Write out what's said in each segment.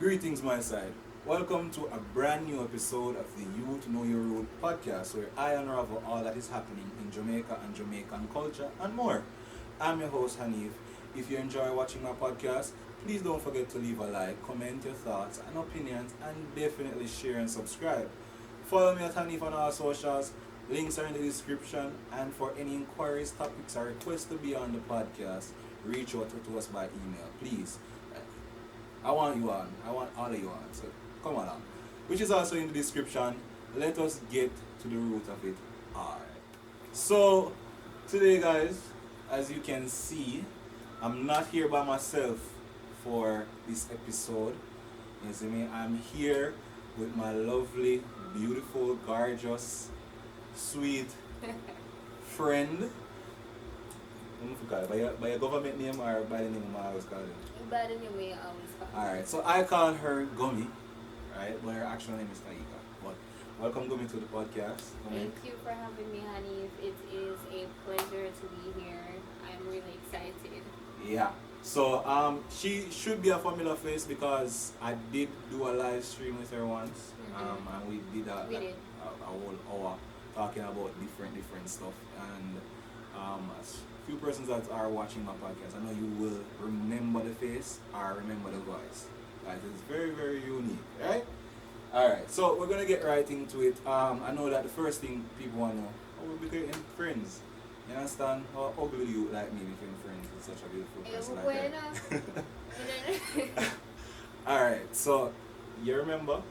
Greetings, my side. Welcome to a brand new episode of the Youth Know Your Root podcast, where I unravel all that is happening in Jamaica and Jamaican culture and more. I'm your host, HAHNEEF. If you enjoy watching my podcast, please don't forget to leave a like, comment your thoughts and opinions, and definitely share and subscribe. Follow me at HAHNEEF on all socials. Links are in the description. And for any inquiries, topics, or requests to be on the podcast, reach out to us by email, please. I want you on. I want all of you on. So come on. Which is also in the description. Let us get to the root of it. Alright. So today, guys, as you can see, I'm not here by myself for this episode. You see me? I'm here with my lovely, beautiful, gorgeous, sweet friend. By your government name or by the name I always call it? By the name we always call it. Alright, so I call her Gummy, right? But her actual name is Taika. But welcome, Gummy, to the podcast. Thank you for having me, honey. It is a pleasure to be here. I'm really excited. Yeah. So she should be a familiar face because I did do a live stream with her once. And we did a whole hour talking about different stuff. And as few persons that are watching my podcast, I know you will remember the face or remember the voice. Like, it's very, very unique, right? Alright, so we're gonna get right into it. I know that the first thing people wanna know, how we became friends. You understand? How ugly you like me became friends with such a beautiful person like that. Alright, so you remember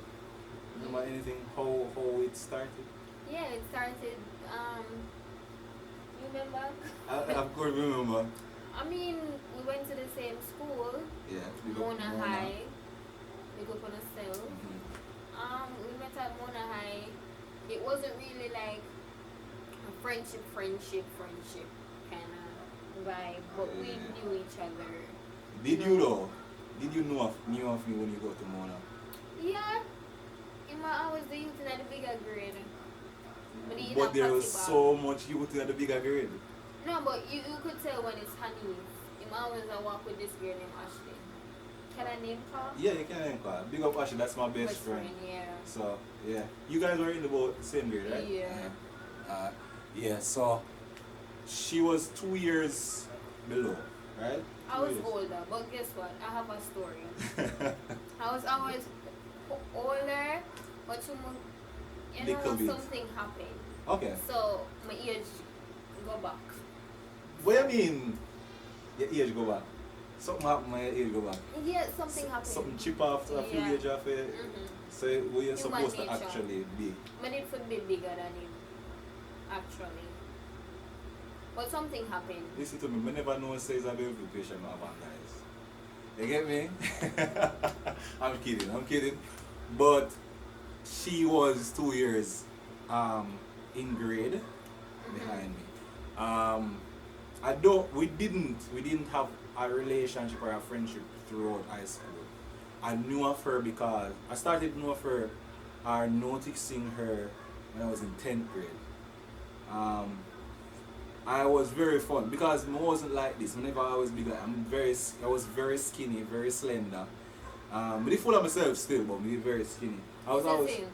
anything how it started? Yeah, it started, you remember? Of course remember. I mean, we went to the same school. Yeah, Mona High. We go on a cell. We met at Mona High. It wasn't really like a friendship kind of vibe, but we knew each other. Did you though? Did you know of me when you go to Mona? Yeah. I was the youth in the bigger grade. But there was so much youth in the bigger grade. No, but you could tell when it's HAHNEEF. I always walk with this girl named Ashley. Can I name her? Yeah, you can name her. Big up Ashley, that's my best friend. Yeah. So, yeah. You guys were in the boat the same grade, right? Yeah. Yeah, so she was 2 years below, right? I was older, but guess what? I have a story. I was always older, but something happened. Okay. So my age go back. What do you mean your age go back? Something happened, my age go back. Yeah, something happened. Something chip off a few age off it. So were you supposed to actually be? My need to be bigger than him, actually. But something happened. Listen to me, I never know says a beautiful patient about guys. You get me? I'm kidding. But she was 2 years in grade behind me. We didn't have a relationship or a friendship throughout high school. I knew of her because I started to know of her or noticing her when I was in 10th grade. I was very fun because I wasn't like this. Whenever I was bigger, I was very skinny, very slender. But full of myself still, but me very skinny. I was always.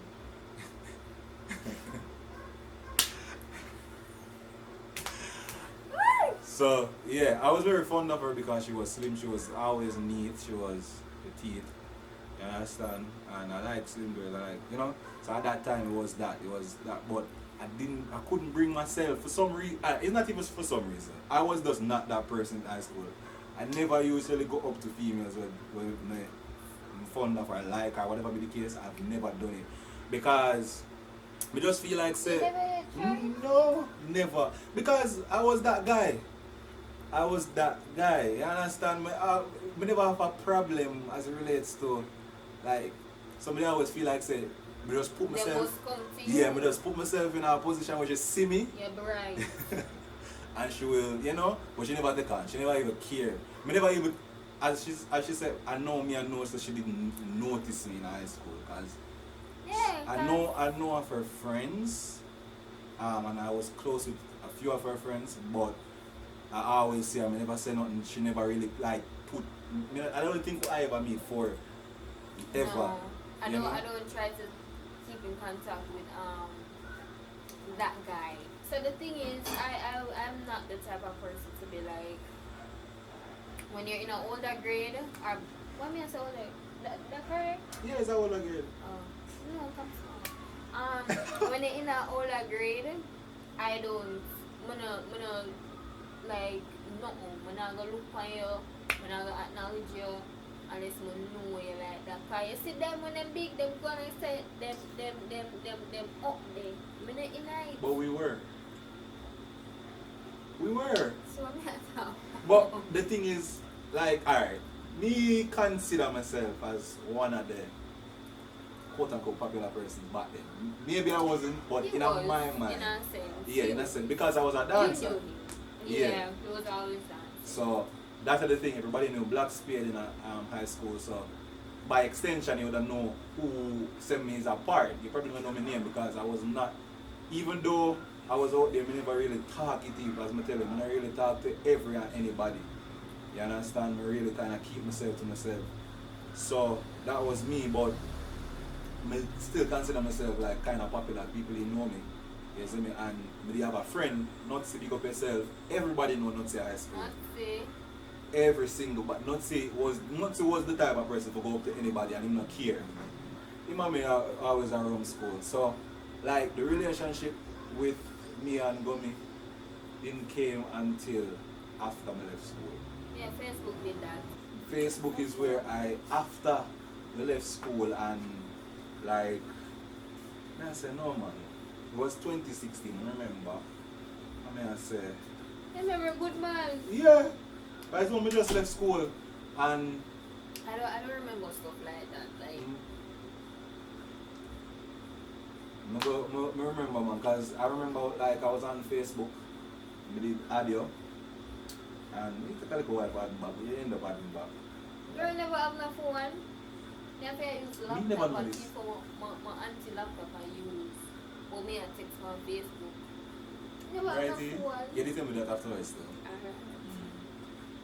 So yeah, I was very fond of her because she was slim. She was always neat. She was petite. You understand? And I like slim girls. So at that time it was that. But I couldn't bring myself for some reason. It's not even for some reason. I was just not that person in high school. I never usually go up to females with I'm fond of or like or whatever be the case. I've never done it because I just feel like no, never, because I was that guy. You understand me? I never have a problem as it relates to like somebody always feel like I just put myself. Yeah, I just put myself in a position where she see me. Yeah, right. And she will, but she never take on. She never even care. I never even, as she said, I know, so she didn't notice me in high school. Cause I know of her friends, and I was close with a few of her friends, but I always say, I never say nothing. She never really like put. I don't think I ever meet for ever. No, I You don't. know? I don't try to keep in contact with that guy. So the thing is, I'm not the type of person to be like when you're in an older grade or what mean I say older? That correct? Yeah, it's all again. Oh no, come on. When you're in an older grade, I don't. Muna like no. Muna go look for you. Muna go acknowledge you. Unless I know you like that. Cause you see them when them big, them gonna say them up there. Me not in it. But we were. We were. So I'm not. But the thing is, like, alright, me consider myself as one of the quote unquote popular persons back then. Maybe I wasn't, but He in was, my mind. in a sense. Yeah, in a sense. Because I was a You dancer. knew him. Yeah. Yeah, he was always dancing. So that's the thing. Everybody knew Black Spade in high school. So by extension, you would have know who sent me as a part. You probably don't know my name because I was not. Even though I was out there, I never really talk to people. As I tell you, I never really talk to every and anybody. You understand? I really kind of keep myself to myself. So that was me, but I still consider myself like kind of popular. People they know me. You see me? And I have a friend, not to pick up yourself. Everybody know not to high school. Not say. Every single, but not say was the type of person to go up to anybody and him not care. Him and me are always around school. So like the relationship with me and Gummy didn't came until after I left school. Yeah, Facebook did that. Facebook is where after I left school and like I say no man. It was 2016, remember? I say I remember good man. yeah. But when I just left school and I don't remember stuff like that. Like I remember man, cause I remember like I was on Facebook, I did audio and it took a little while for adding back, but you end up adding back. you never have no phone. You have to use Me never laptop know and this. keep my auntie laptop and use. Or me and text on Facebook. You never have no Right? phone. You did tell me that afterwards though. Uh-huh.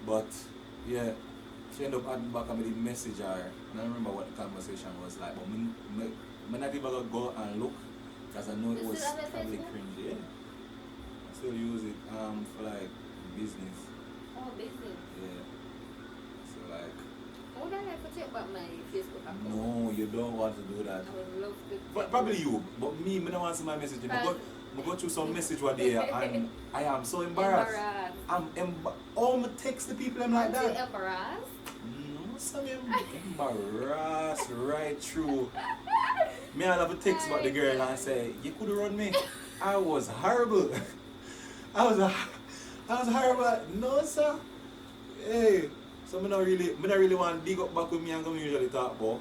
But yeah, she ended up adding back and I did message her. And I remember what the conversation was like, but I not even gonna go and look because I know it You was still have a probably Facebook? cringy. Yeah. I still use it for like business. Oh, business. Yeah. So like I would like to check about my Facebook account. no, you don't want to do that. I would love to. But probably you, but me don't want to see my message. I go through some message one day and I am so embarrassed. Oh, I text the people I'm like Aren't you that. embarrassed? No, so I'm embarrassed right through. Me I have a text about the girl and say, you could have run me. I was horrible. I was horrible. No sir. Hey. So I don't really want to dig up back with me and come usually talk about.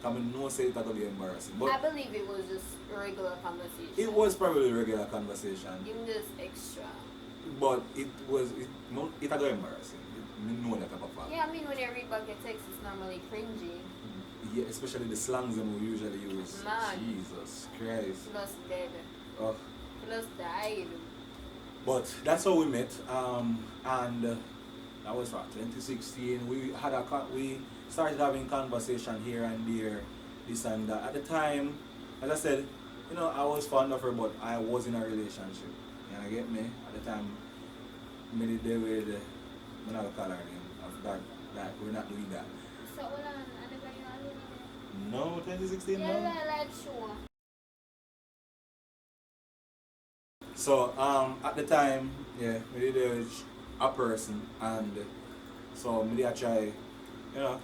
Because I know say it's going to be embarrassing. But I believe it was just a regular conversation. it was probably a regular conversation. Even just extra. But it got embarrassing. I know that type of fact. Yeah, I mean when you read back your text, it's normally cringy. Yeah, especially the slangs that we usually use. Man. Jesus Christ. Plus dead. Oh. Plus died. But that's how we met. And that was what 2016. We started having conversation here and there, this and that. At the time, as I said, I was fond of her, but I was in a relationship. You get me? At the time, I did there with I'm not gonna call her name. I forgot that we're not doing that. So hold on, I never No, 2016 yeah, no. like sure. So at the time, yeah, we did a person and so we did try,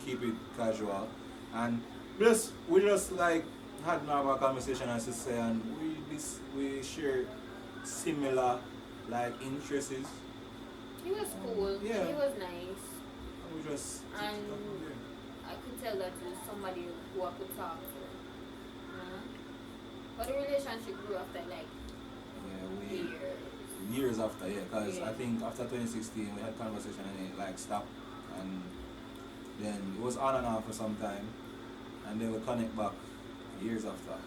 keep it casual and we just like had normal conversation as I say and we share similar like interests. He was cool. Yeah. He was nice. And we just And I could tell that he was somebody who I could talk to. But the relationship grew after like years. years after, yeah, because Yeah. I think after 2016 we had conversation and it like stopped and then it was on and off for some time and then we connect back years after.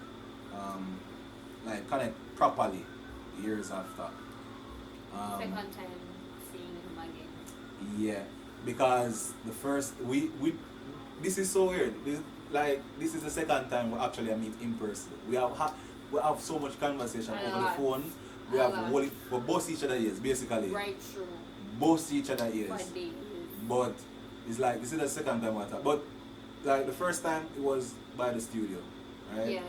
Like connect properly years after. Second time seeing him again. Yeah, because the first we this is so weird. like this is the second time we actually meet in person. We have so much conversation A over the lot. phone. We A have lot. we both each other ears basically. Right through. Both each other For ears. days. But it's like this is the second time I talk. But like the first time it was by the studio, right? Yes.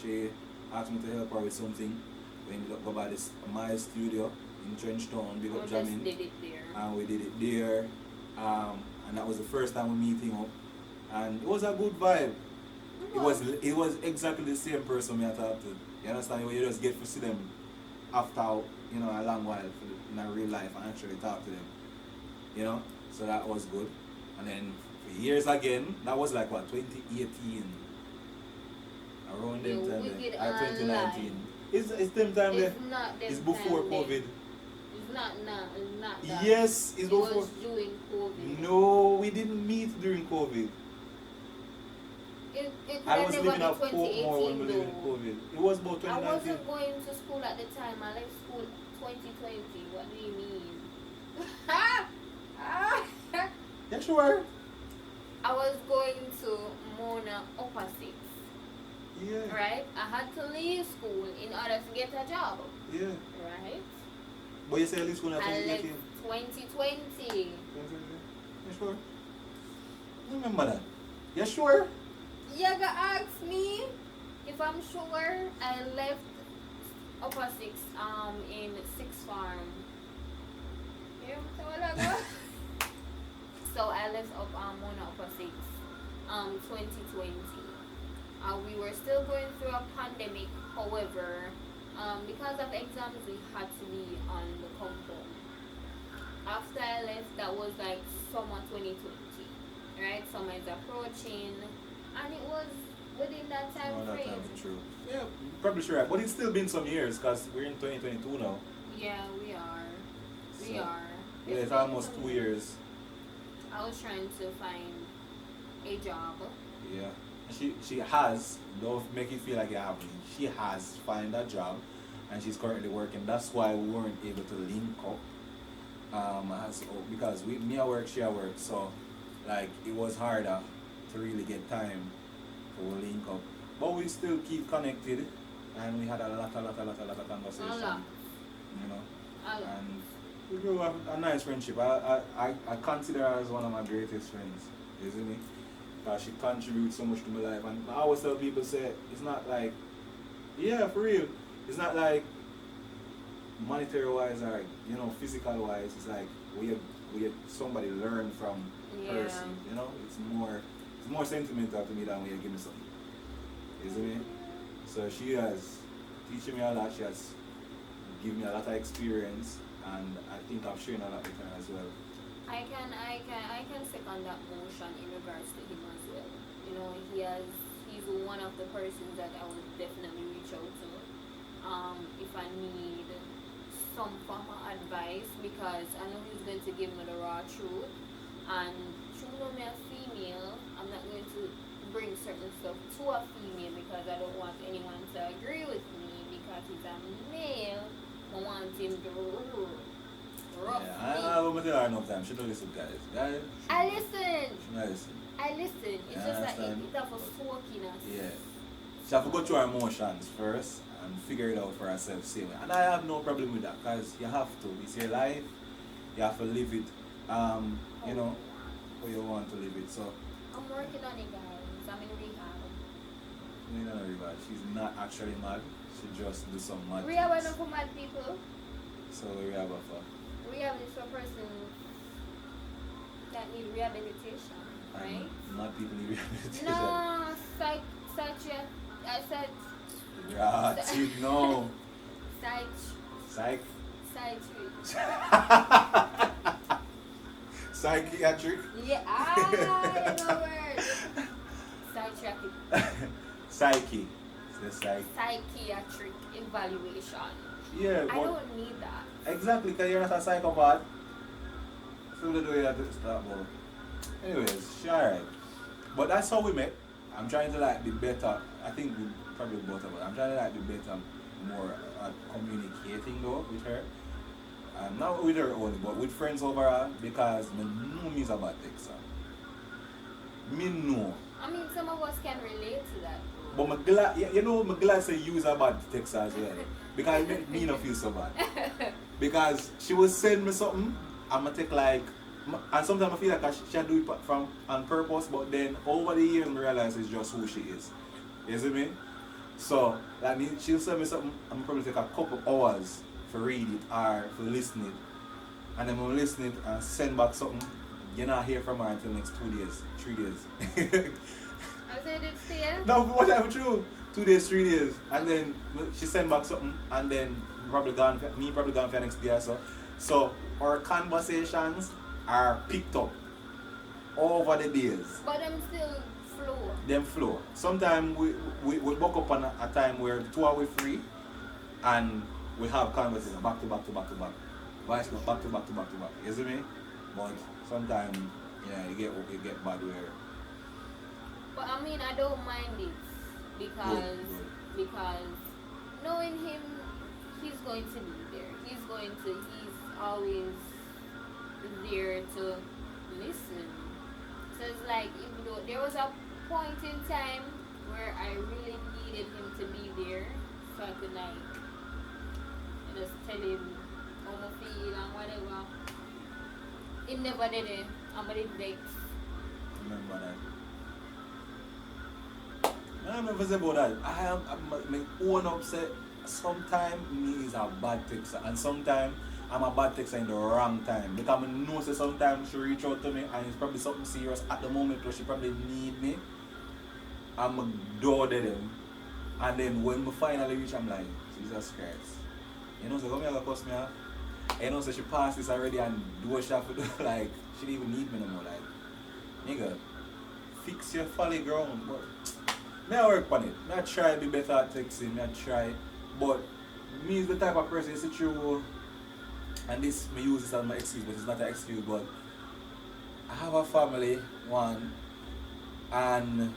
She asked me to help her with something. We ended up go by my studio in Trenchtown, big We up just jamming. did it there. And we did it there. And that was the first time we meeting up. And it was a good vibe. It was exactly the same person me I talked to. You understand? You just get to see them after a long while in a real life and actually talk to them. You know? So that was good. And then for years again, that was like what, 2018. Around them You time wicked then. 2019. online. It's them time there. It's not them It's before time then. COVID. It's not that. Yes, it's It before. was during COVID. No, we didn't meet during COVID. It could I have was never living been at Portmore when we 2018 lived in though. COVID. It was about I 2019. wasn't going to school at the time. I left school 2020. What do you mean? Yeah, sure. I was going to Mona Upper Six, Yeah. right? I had to leave school in order to get a job, Yeah. right? But you say at least when I I left 2018. 2020. You sure? You remember that? You sure? You gonna ask me if I'm sure. I left Upper Six in Sixth Farm. Yeah, so what I go? So I left Mona Upper Six 2020. We were still going through a pandemic, however, because of exams we had to be on the compound. After I left, that was like summer 2020, right? Summer is approaching, and it was within that time Oh, that frame. time, true. Yeah, probably sure. But it's still been some years because we're in 2022 now. Yeah, we are. We So, are. Yeah, it's been almost some 2 years. I was trying to find a job. Yeah. She has, don't make it feel like you haven't. She has find a job and she's currently working. That's why we weren't able to link up. Because me I work, she I work, so like it was harder to really get time to link up. But we still keep connected and we had a lot of conversation. A lot. You know. A lot. And we grew up a nice friendship. I consider her as one of my greatest friends. You see me? Because she contributes so much to my life. And I always tell people, say, it's not like, yeah, for real. It's not like monetary wise or, physical wise. It's like we somebody learn from person. You know? It's more sentimental to me than when you give me something. You see me? So she has teaching me a lot. She has given me a lot of experience. And I think I'm sharing a lot with her as well. I can second that motion in regards to him as well. He's one of the persons that I would definitely reach out to if I need some form of advice, because I know he's going to give me the raw truth, and true though me a female, I'm not going to bring certain stuff to a female because I don't want anyone to agree with me because he's a male. I want him to rough Yeah, me. I don't tell her enough time. She don't listen, guys. Guys, I listen. she not listen. I listen. It's Yeah, just I like understand. it's of a soakiness. Yeah. She have to go through her emotions first and figure it out for herself same way. And I have no problem with that because you have to. It's your life. You have to live it. How you want to live it. So, I'm working on it, guys. I'm in rehab. she's not actually mad. She just do some mad Rehab are things. not for mad people. So we have her for. Rehab is for a person that need rehabilitation, right? Not people need rehabilitation. No, I said Yeah, no. psych. Psychiatric. Yeah, I know word. Psychiatric. Psyche. It's the Psychiatric evaluation. Yeah, I but don't need that. exactly, because you're not a psychopath. So the way that start about. Anyways, she alright. But that's how we met. I'm trying to be better. I think we probably both of us. I'm trying to be better more at communicating though with her. Not with her only, but with friends overall, because me know me's a bad texter. Me know I mean, some of us can relate to that. But I'm glad, you know, I'm glad say use a bad text as well. Because it make me not feel so bad. Because she will send me something, I'm gonna take like, and sometimes I feel like she do it from on purpose, but then over the years I realize it's just who she is. You see me? So that means she'll send me something, I'm probably take a couple hours for read it or for listen it. And then when I listen it and send back something, you're not hear from her until next 2 days, 3 days. I said it's still. No, what I'm true. 2 days, 3 days. And then she send back something and then probably gone for the next day or so. So our conversations are picked up over the days. But I'm still flow. Them flow. Sometimes we woke up on a time where the two are free and we have conversations back to back to back to back. Vice not back to back to back to back. You see me? But sometimes yeah, you get bad where. But I mean, I don't mind it because because knowing him, he's going to be there. He's always there to listen. So it's like, even though there was a point in time where I really needed him to be there, so I could like just tell him how I feel and whatever. He never did it. I'm gonna vex. Remember that. I'm never say about that. I'm my own upset. Sometimes me is a bad texter and sometimes I'm a bad texter in the wrong time. Because I know that sometimes she reach out to me and it's probably something serious at the moment where she probably need me. I'm a door to them. And then when we finally reach, I'm like, Jesus Christ. You know, so come here and cuss me out. You know, so she passed this already and do what she have to do. Like, she didn't even need me no more. Like, nigga, fix your folly ground. But me I work on it. Me I try to be better at texting. Me I try. But me is the type of person, it's true. And this, me use this as my excuse, but it's not an excuse. But I have a family, one, and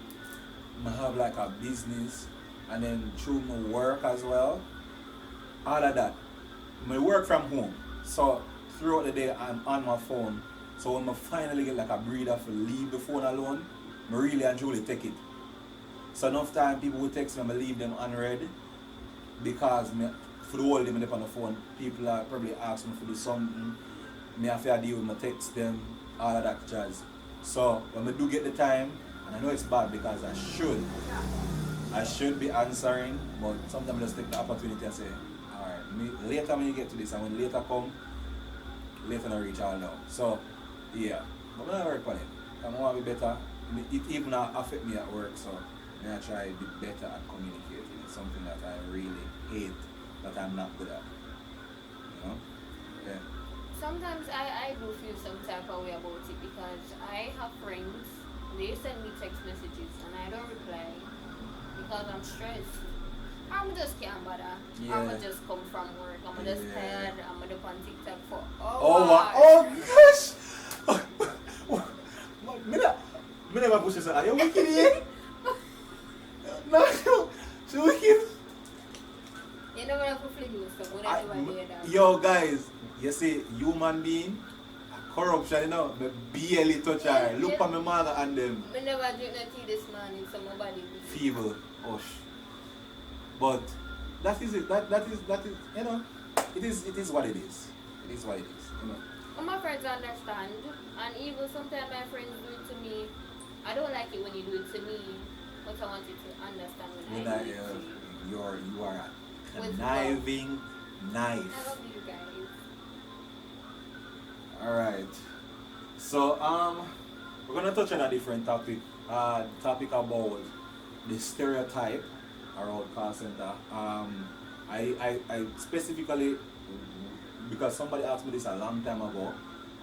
I have like a business, and then through my work as well. All of that. I work from home, so throughout the day I'm on my phone. So when I finally get like a breather for leave the phone alone, I really and truly take it. So enough time people will text me, I leave them unread because me, for the whole day I'm on the phone, people are probably asking me to do something. Me have to deal with my text them, all of that jazz. So when I do get the time, and I know it's bad because I should be answering, but sometimes I just take the opportunity and say, later when you get to this, and when later come, later I reach all now. So, yeah. But when I work on it, I want to be better. It even affect me at work, so I try to be better at communicating. It's something that I really hate, that I'm not good at. You know? Yeah. Sometimes I do feel some type of way about it because I have friends, they send me text messages and I don't reply because I'm stressed. I'm just can't bother. Yeah. I'ma just come from work. I'ma just tired. I'ma do on TikTok for hours. Oh gosh! Me never push this. Are you wicked here? No, she wicked. You know what I'm feeling stuff. What I do that. Yo guys, you see human being corruption, you know, me barely touch her. Look at my mother and them. I never drink no tea this morning, so my body feeble. But that is it. That is you know, it is what it is. It is what it is, you know. All my friends understand, and even sometimes my friends do it to me. I don't like it when you do it to me, but I want you to understand when I do it to you. You are a conniving knife. I love you guys. Alright. So we're gonna touch on a different topic. Topic about the stereotype around call center. I specifically, because somebody asked me this a long time ago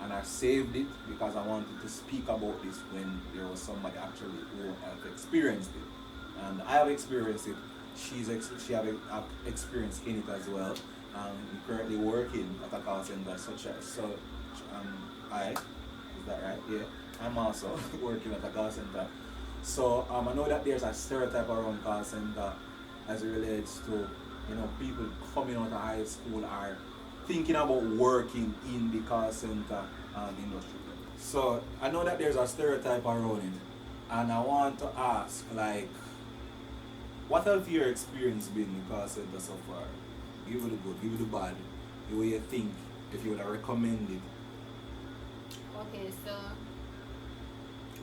and I saved it because I wanted to speak about this when there was somebody actually who had experienced it. And I have experienced it. She have experience in it as well. I'm currently working at a call center such as is that right? Yeah. I'm also working at a call center. So I know that there's a stereotype around call center as it relates to, you know, people coming out of high school are thinking about working in the call center industry. So I know that there's a stereotype around it. And I want to ask, like, what have your experience been in call center so far? Give it the good, give it the bad, the way you think, if you would recommend it. Okay, so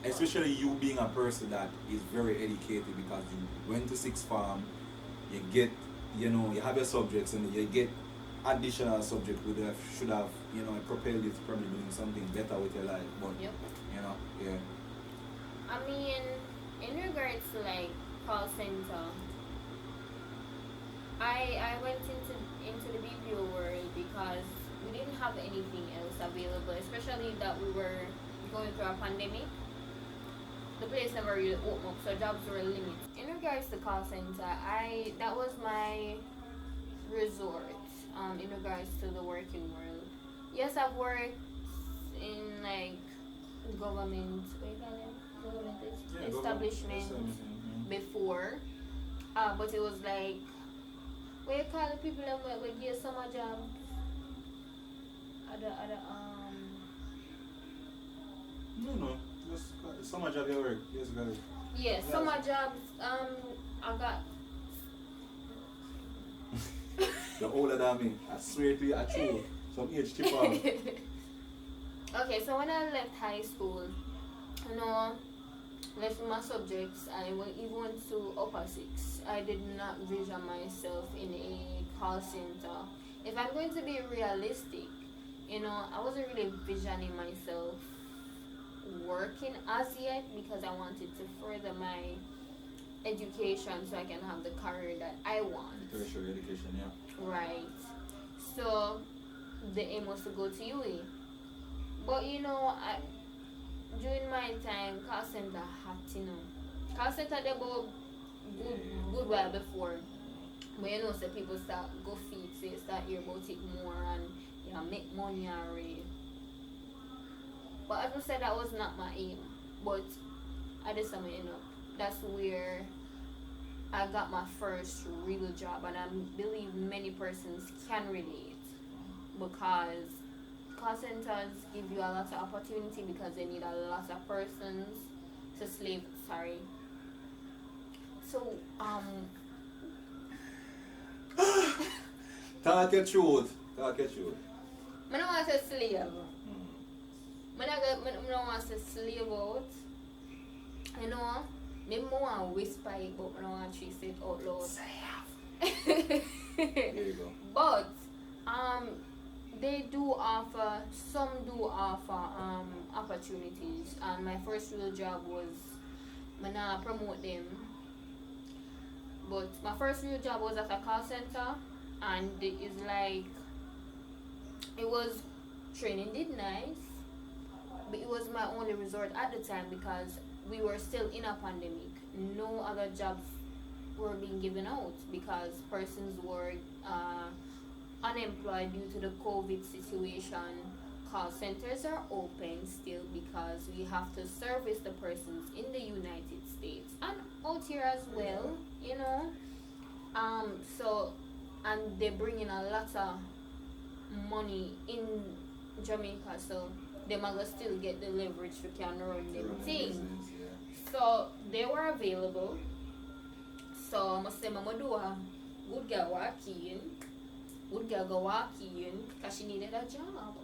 Especially you being a person that is very educated because you went to sixth form, you get, you have your subjects and you get additional subject would have should have, propelled you to probably doing something better with your life. But yep. yeah. I mean, in regards to like call center, I went into the BPO world because we didn't have anything else available, especially that we were going through a pandemic. The place never really opened up, so jobs were limited. In regards to call center, I that was my resort. In regards to the working world, yes, I've worked in like government, what do you call it? Government Yeah, establishment before, but it was like what you call the people that we give summer jobs, other. No. Just summer job you work. Yes, got it. Yeah, Yes. summer jobs. I got. You're older than me. I swear to you, I true. Some age chip off. Okay, so when I left high school, you know, left my subjects, I went even went to upper six. I did not vision myself in a call center. If I'm going to be realistic, I wasn't really visioning myself working as yet because I wanted to further my education so I can have the career that I want. Tertiary education, yeah. Right. So the aim was to go to UA. But during my time, call center hot. Call center they about good while before. But so people start go feet, so you start hear about it more and make money already. But as I said, that was not my aim. But I just that's where I got my first real job, and I believe many persons can relate because call centers give you a lot of opportunity because they need a lot of persons to slave. Sorry. So Talk your truth. I don't want to slave. I don't want to slave out. Maybe I want to whisper it, but I don't want to say it out loud. There you go. But they do offer, some do offer opportunities, and my first real job was I not promote them, but my first real job was at a call center, and it's like it was training did nice, but it was my only resort at the time because we were still in a pandemic. No other jobs were being given out because persons were unemployed due to the COVID situation. Call centers are open still because we have to service the persons in the United States and out here as well, So, and they bring in a lot of money in Jamaica, so they might still get the leverage to can run them thing. So they were available. So I must say, Mama do a good girl walk in. Good girl go walk in because she needed a job.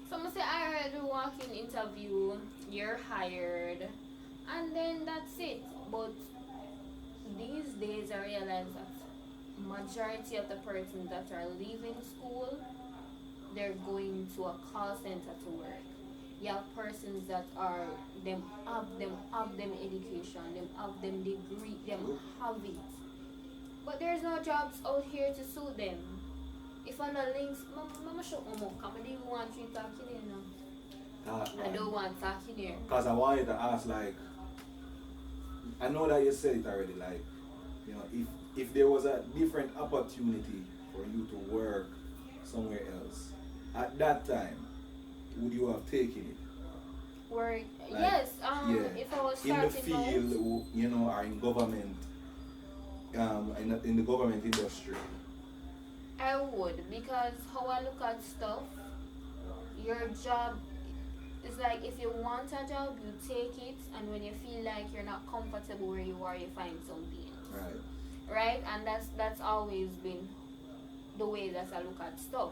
So I say, alright, do walk-in interview, you're hired, and then that's it. But these days I realize that majority of the persons that are leaving school, they're going to a call center to work. You have persons that are them have them education, them have them degree, them have it. But there's no jobs out here to suit them. If I'm not links, mama show mama come I didn't want you talking here now. I don't want talking here. Because I wanted to ask, like, I know that you said it already, like, if there was a different opportunity for you to work somewhere else, at that time, would you have taken it? Work, like, yes. If I was in the starting field, or in government, in the government industry. I would, because how I look at stuff, your job it's like if you want a job, you take it, and when you feel like you're not comfortable where you are, you find something else. Right. Right? And that's always been the way that I look at stuff.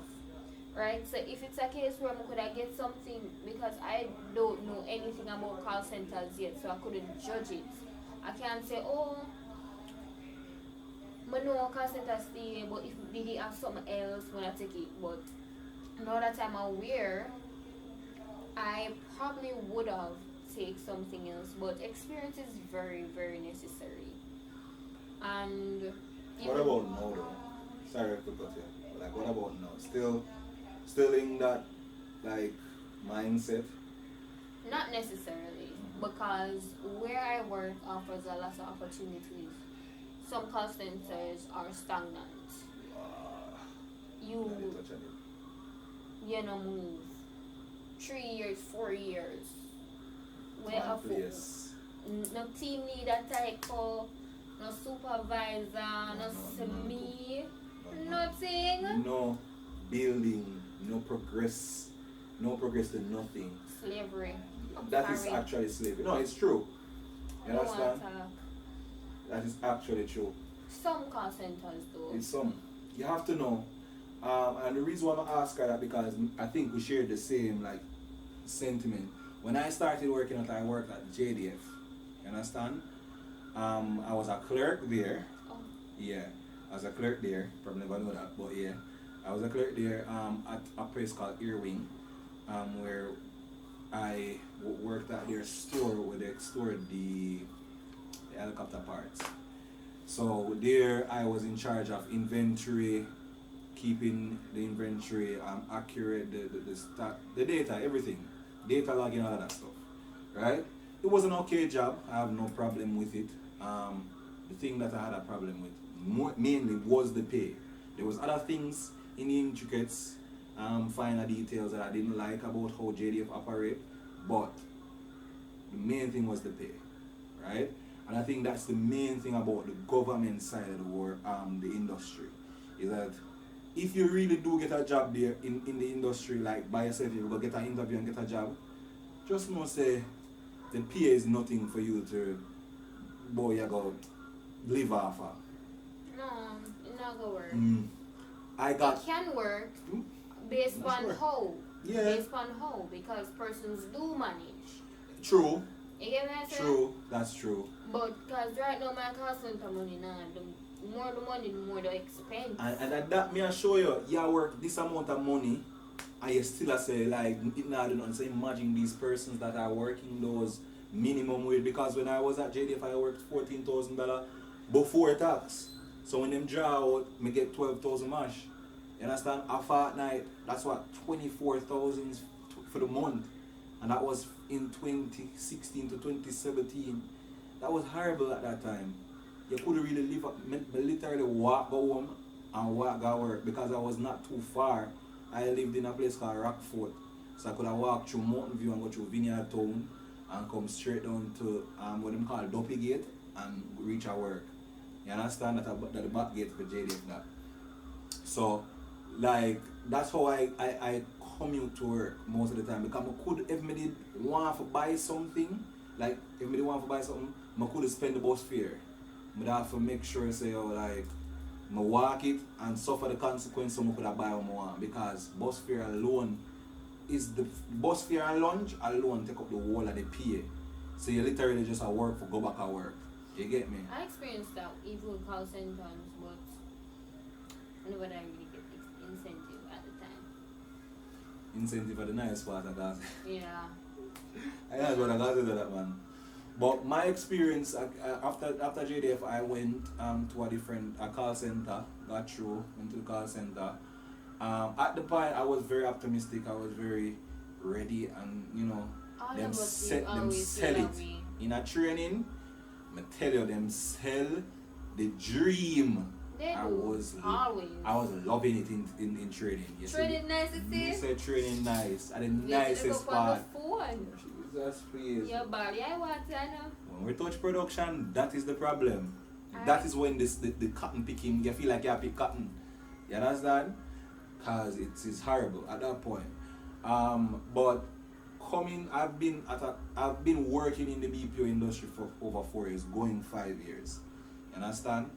Right? So if it's a case where I could I get something, because I don't know anything about call centers yet, so I couldn't judge it. I can't say, oh, I know call centers stay, but if they have something else, when I take it. But now that I'm aware, I probably would have take something else. But experience is very, very necessary. And What about now though? Sorry to cut you. Like what about now? Still in that like mindset? not necessarily, because where I work offers a lot of opportunities. Some call centers are stagnant. You Touch on it. you know move 3 years, 4 years. Where a full Yes. no team leader typo, no supervisor, no semi, nothing. No building, no progress to nothing. Slavery. That is Sorry. actually slavery. No, it's true. You I don't understand? wanna That is actually true. Some call centers though. It's some. You have to know. And the reason why I ask her that because I think we share the same like sentiment. When I started working I worked at JDF. You understand? I was a clerk there. Oh. Yeah, I was a clerk there. Probably never know that, but yeah, I was a clerk there at a place called Earwing, where I worked at their store where they stored the helicopter parts. So there I was in charge of inventory, keeping the inventory accurate, the stock, the data, everything, data logging, all of that stuff, right? It was an okay job. I have no problem with it. The thing that I had a problem with mainly was the pay. There was other things in the intricates, finer details that I didn't like about how JDF operate, but the main thing was the pay, right? And I think that's the main thing about the government side of the world, the industry, is that if you really do get a job there in the industry, like by yourself, you go get an interview and get a job, just know say the pay is nothing for you to, boy, you go live off of. No, it's not gonna work. I got. It can work Hmm? based That's on work. how. Yeah. Based on how, because persons do manage. True. You get what I'm saying? True. That's true. But because right now my call center money now, the more the money, the more the expense. And that me I show you, you work this amount of money, and you still a say like it not do nothing. So imagine these persons that are working those minimum wage, because when I was at JDF I worked $14,000 before tax. So when them draw out, me get 12,000 mash. You understand? A fortnight, that's what 24,000 for the month, and that was in 2016 to 2017. That was horrible at that time. You couldn't really live up. Me literally walk go home and walk go work because I was not too far. I lived in a place called Rockfort, so I could have walked through Mountain View and go through Vineyard Town and come straight down to what them call Duppy Gate and reach our work. You understand that the back gate for JDF that. So like that's how I commute to work most of the time, because I could, if me did want to buy something, like if me did want to buy something, I could spend the bus fare. But I have to make sure say like I walk it and suffer the consequence so I could buy what I want, because bus fare alone is the bus fare and lunch alone take up the whole of the pay. So you literally just work for go back at work. You get me? I experienced that even with call centers, but I never really get incentive at the time. Incentive for the nice part of that. Yeah. I know what I got to do that, man. But my experience after JDF, I went to a different call center. Got through, went to the call center. At the point, I was very optimistic. I was very ready, and you know, All them of us sell feel it that way. in a training. I tell you, them sell the dream. They I do, was always. loving it in training. You see? Trading nice to see. You said training nice, and the You nicest look up on part. the phone. Jesus, please. Your body, I want to know. When we touch production, that is the problem. Alright. That is when the cotton picking, you feel like you pick cotton. You understand? Because it is horrible at that point. But coming. I've been working in the BPO industry for over 4 years, going 5 years. You understand?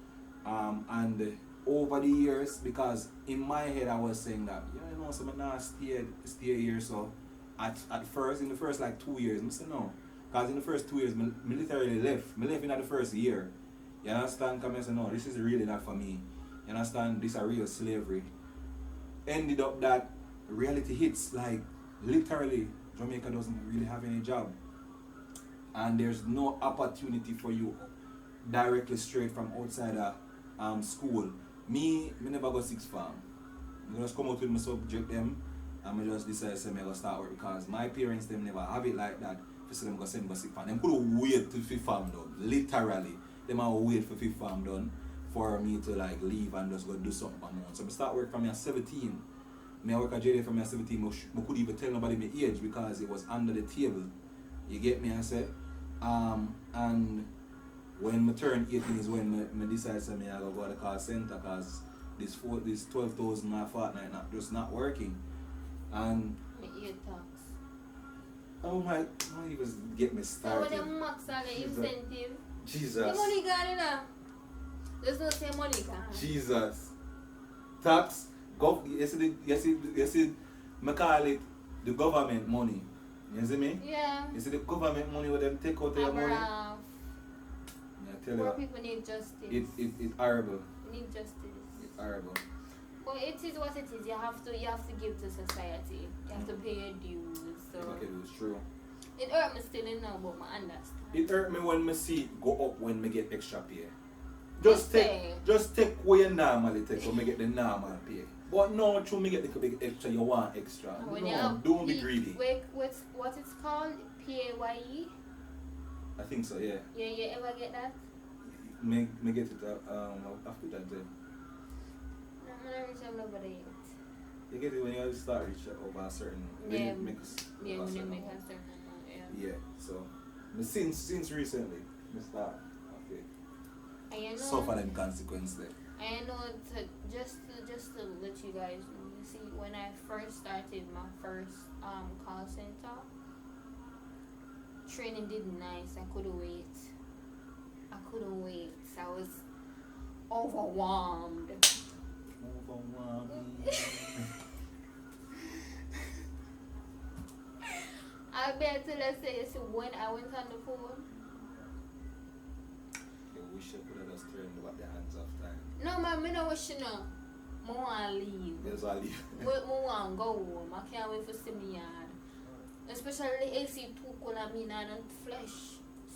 And over the years, because in my head I was saying that so I'm not stay here. So at first, in the first like 2 years, I said no, because in the first 2 years, I literally left. I left in the first year. You understand? Because I said no, this is really not for me. You understand? This is a real slavery. Ended up that reality hits, like literally Jamaica doesn't really have any job, and there's no opportunity for you directly straight from outside of school. Me never go sixth form. I just come out with my subject them, and I just decide to go start work, because my parents them never have it like that. For say them go send me sixth form, them could wait till fifth form done. Literally, them have wait for fifth form done for me to like leave and just go do something on my own. So I start work from me at 17. I work at JD from me at 17. I could even tell nobody my age because it was under the table. You get me? I say, and when I turn 18 is when I decide to I go to the call center, because this 12,000 a fortnight just not working. And My ear talks. oh my, don't even get me So started. when the max are the incentive, Jesus. the money gone in there. There's no say money gone. Jesus. Tax. You see, I call it the government money. You see me? Yeah. You see the government money where them take out of your money? I tell Poor you, people need justice. it's horrible. Need justice. It's horrible. But it is what it is. You have to give to society. You have to pay your dues. So Okay, it's true. it hurt me still in now, but I understand. It hurt me when I see it go up when I get extra pay. Just take what you normally take when I get the normal pay. But no, true, me get the big extra, you want extra. When No, don't be greedy. Wait, what it's called? PAYE? I think so, yeah. Yeah, you ever get that? Me get it after that day. No, I'm not reaching nobody yet. You get it when you start reaching over a certain Yeah, when you make a when you certain make amount. a certain amount, yeah. Yeah, so since recently, I start okay. And you know, Suffer them consequences. I know just to let you guys know, you see, when I first started my first call center, training did nice. I couldn't wait. I was overwhelmed. I bet till I say, so when I went on the phone. We should could have just turned about the hands off time. No, man, I don't wish you know. I want to leave. Yes, I leave. I want to go home. I can't wait for see me yard. Especially AC2 color me not flesh.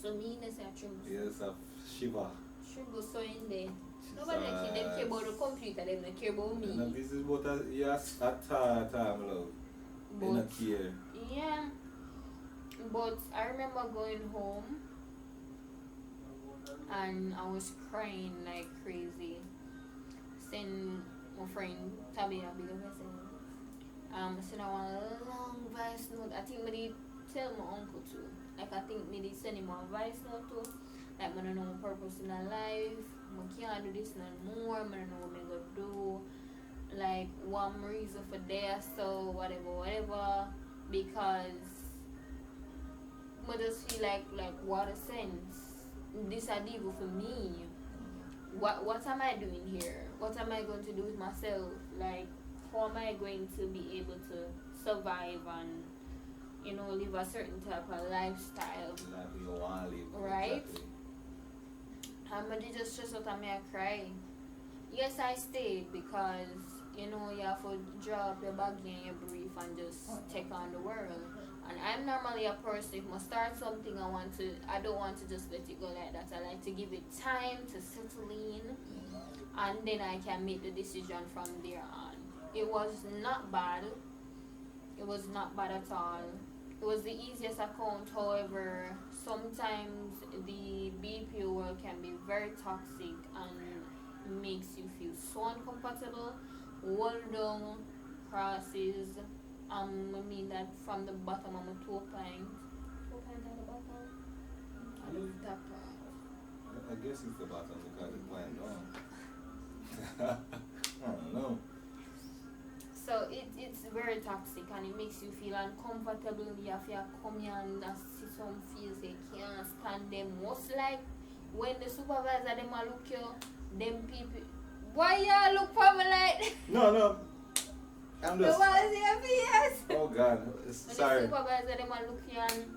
So me in say truth. Yes, a shiver. Should go so in there. Nobody care about the computer, they don't care about me. And this is what at time, love. They But, not care. yeah. But I remember going home and I was crying like crazy. Send my friend Tabia big message. Send her one long voice note. I think maybe tell my uncle too. Like I think maybe send him a voice note too. Like I don't know my purpose in my life. I can't do this no more. I don't know what I'm gonna do. Like one reason for there, so whatever. Because I just feel like what a sense. This is evil for me. What am I doing here? What am I going to do with myself? Like, how am I going to be able to survive and, live a certain type of lifestyle? Like you want to live. Right? Exactly. I'm just stressed out and I cry. Yes, I stayed because, you have to drop your bag and your brief and just take on the world. And I'm normally a person, if I start something, I don't want to just let it go like that. I like to give it time to settle in, and then I can make the decision from there on. It was not bad. It was not bad at all. It was the easiest account, however, sometimes the BPO world can be very toxic and makes you feel so uncomfortable. Hold down crosses. I mean that from the bottom of my 2 pints. 2 pints at the bottom. And the top part. I guess it's the bottom because it's went down. I don't know. So it's very toxic and it makes you feel uncomfortable. You have to come here and see some feels they can't stand them. Most like when the supervisor them a look you, them people. Why y'all look for me like? No. I'm The just. was your face. Oh God, When sorry. the supervisor them a look you and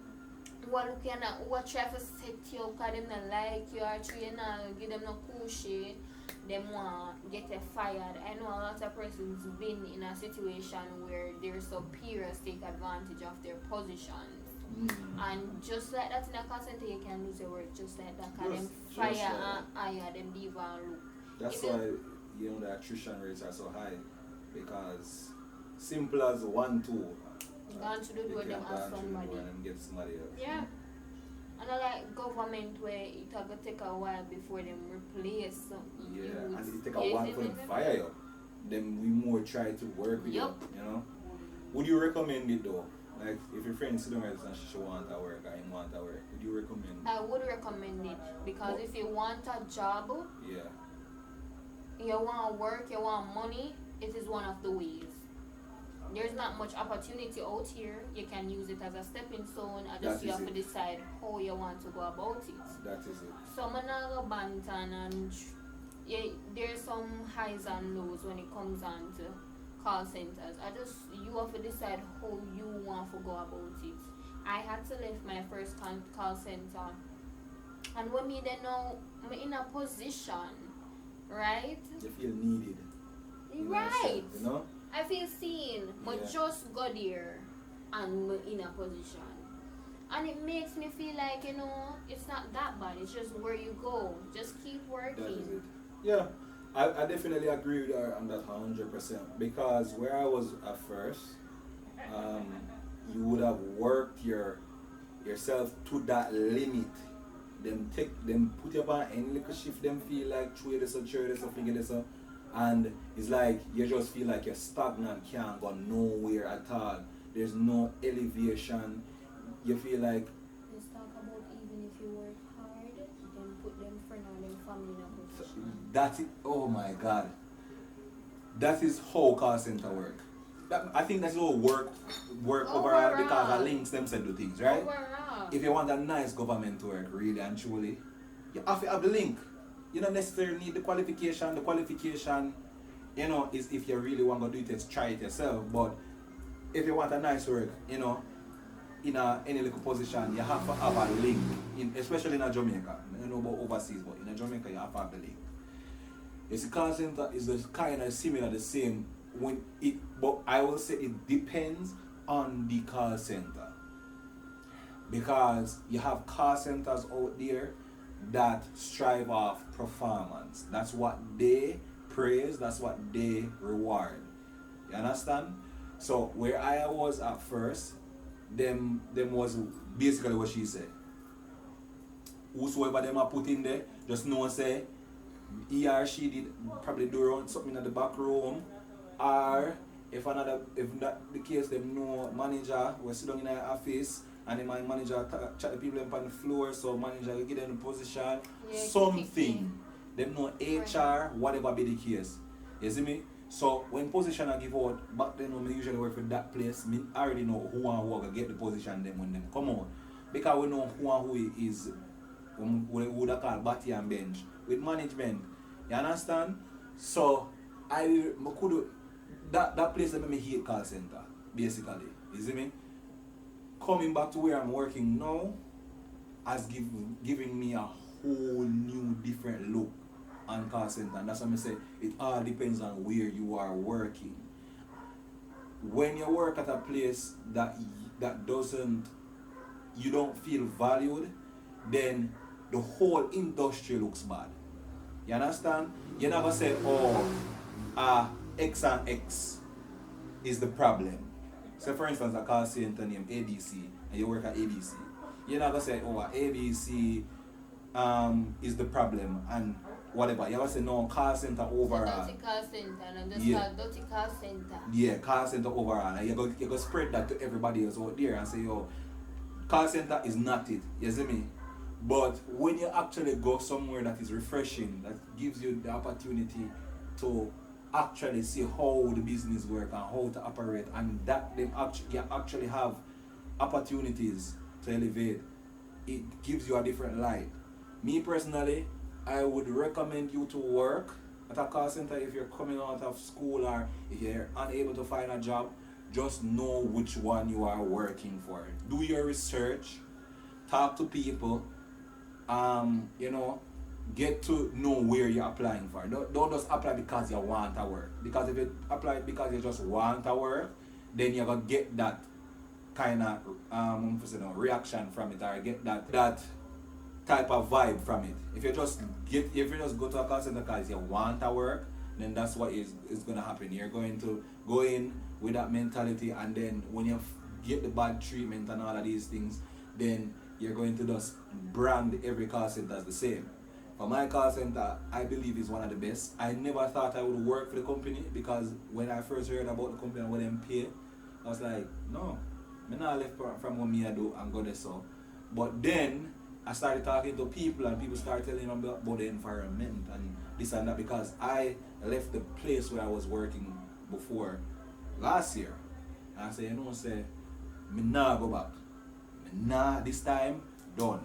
who are looking at who are try to set you up because them not like you or try to give them no cushy. Them want get you fired. I know a lot of persons been in a situation where their superiors take advantage of their positions. And just like that in a call center, you can lose your work just like that. Because them fire like and hire them leave and look. That's If why the attrition rates are so high, because simple as 1-2. Gone to the door, them ask somebody. And them get somebody else. Yeah. And I like government where it will take a while before them replace some Yeah, youths. and it take a while for them fire you. Then we more try to work with Yup. you know. Would you recommend it though? Like if your friend sit down and she want to work or him want to work, would you recommend it? I would recommend it because if you want a job, Yeah. you want work, you want money, it is one of the ways. There's not much opportunity out here. You can use it as a stepping stone and just That you is have to it. decide how you want to go about it. That is it. So I'm not go bantan and yeah, there's some highs and lows when it comes on to call centers. You have to decide how you want to go about it. I had to leave my first call center, and when me then know I'm in a position, right? You feel needed. in Right. yourself, you know? I feel seen, but Yeah. just go there and I'm in a position. And it makes me feel like, it's not that bad. It's just where you go. Just keep working. That is it. Yeah, I definitely agree with her on that 100%. Because where I was at first, you would have worked yourself to that limit. Them put you on any little shift them feel like trade this or trade this or figure this out. And it's like you just feel like you're stagnant, can't go nowhere at all. There's no elevation. You feel like Let's talk about even if you work hard, then put them friend or them family in a position. that's it. Oh my God. That is how call center work. I think that's how work overall because it links themselves to things, right? Overall. If you want a nice government work, really and truly, you have to have the link. You don't necessarily need the qualification. The qualification, is if you really want to do it, try it yourself. But if you want a nice work, in any little position, you have to have a link. Especially in Jamaica. I don't know about overseas, but in Jamaica, you have to have the link. The call center is kind of similar, the same. But I will say it depends on the call center. Because you have call centers out there that strive off performance. That's what they praise, that's what they reward. You understand? So where I was at first, them was basically what she said. Whosoever them are put in there, just know say he or she did probably do around something in the back room, or if not the case, them know manager will sit down in the office and the manager chat the people on the floor, so manager will give them the position, something. Them know HR, whatever be the case. You see me? So when position I give out, back then when I usually work for that place, I already know who and who get the position them when them come out. Because we know who and who is we would call Batty and Bench with management. You understand? So I could that place that made me hate call center, basically. You see me? Coming back to where I'm working now has giving me a whole new different look on call center. And that's what I say it all depends on where you are working. When you work at a place that doesn't you don't feel valued, then the whole industry looks bad. You understand? You never say, X and X is the problem. So for instance, a call center named ABC and you work at ABC. You're not gonna say, ABC is the problem and whatever. You're gonna say no, call center overall. Dirty call center, and just dirty call center. Yeah, call center overall. And you're gonna spread that to everybody else out there and say, call center is not it. You see me? But when you actually go somewhere that is refreshing, that gives you the opportunity to actually see how the business work and how to operate, and that them actually have opportunities to elevate, it gives you a different light. Me personally, I would recommend you to work at a call center if you're coming out of school or if you're unable to find a job. Just know which one you are working for. Do your research, talk to people, you know, get to know where you're applying for. Don't just apply because you want to work. Because if you apply because you just want to work, then you're gonna get that kind of reaction from it, or get that type of vibe from it. If you just go to a call center because you want to work, then that's what is gonna happen. You're going to go in with that mentality, and then when you get the bad treatment and all of these things, then you're going to just brand every call center as the same. For my call center, I believe is one of the best. I never thought I would work for the company, because when I first heard about the company and what them pay, I was like, no, I'm not left from what me I do and go there. So, but then I started talking to people, and people started telling me about the environment and this and that, because I left the place where I was working before last year. And I said, me nah go back. Me nah, this time, done.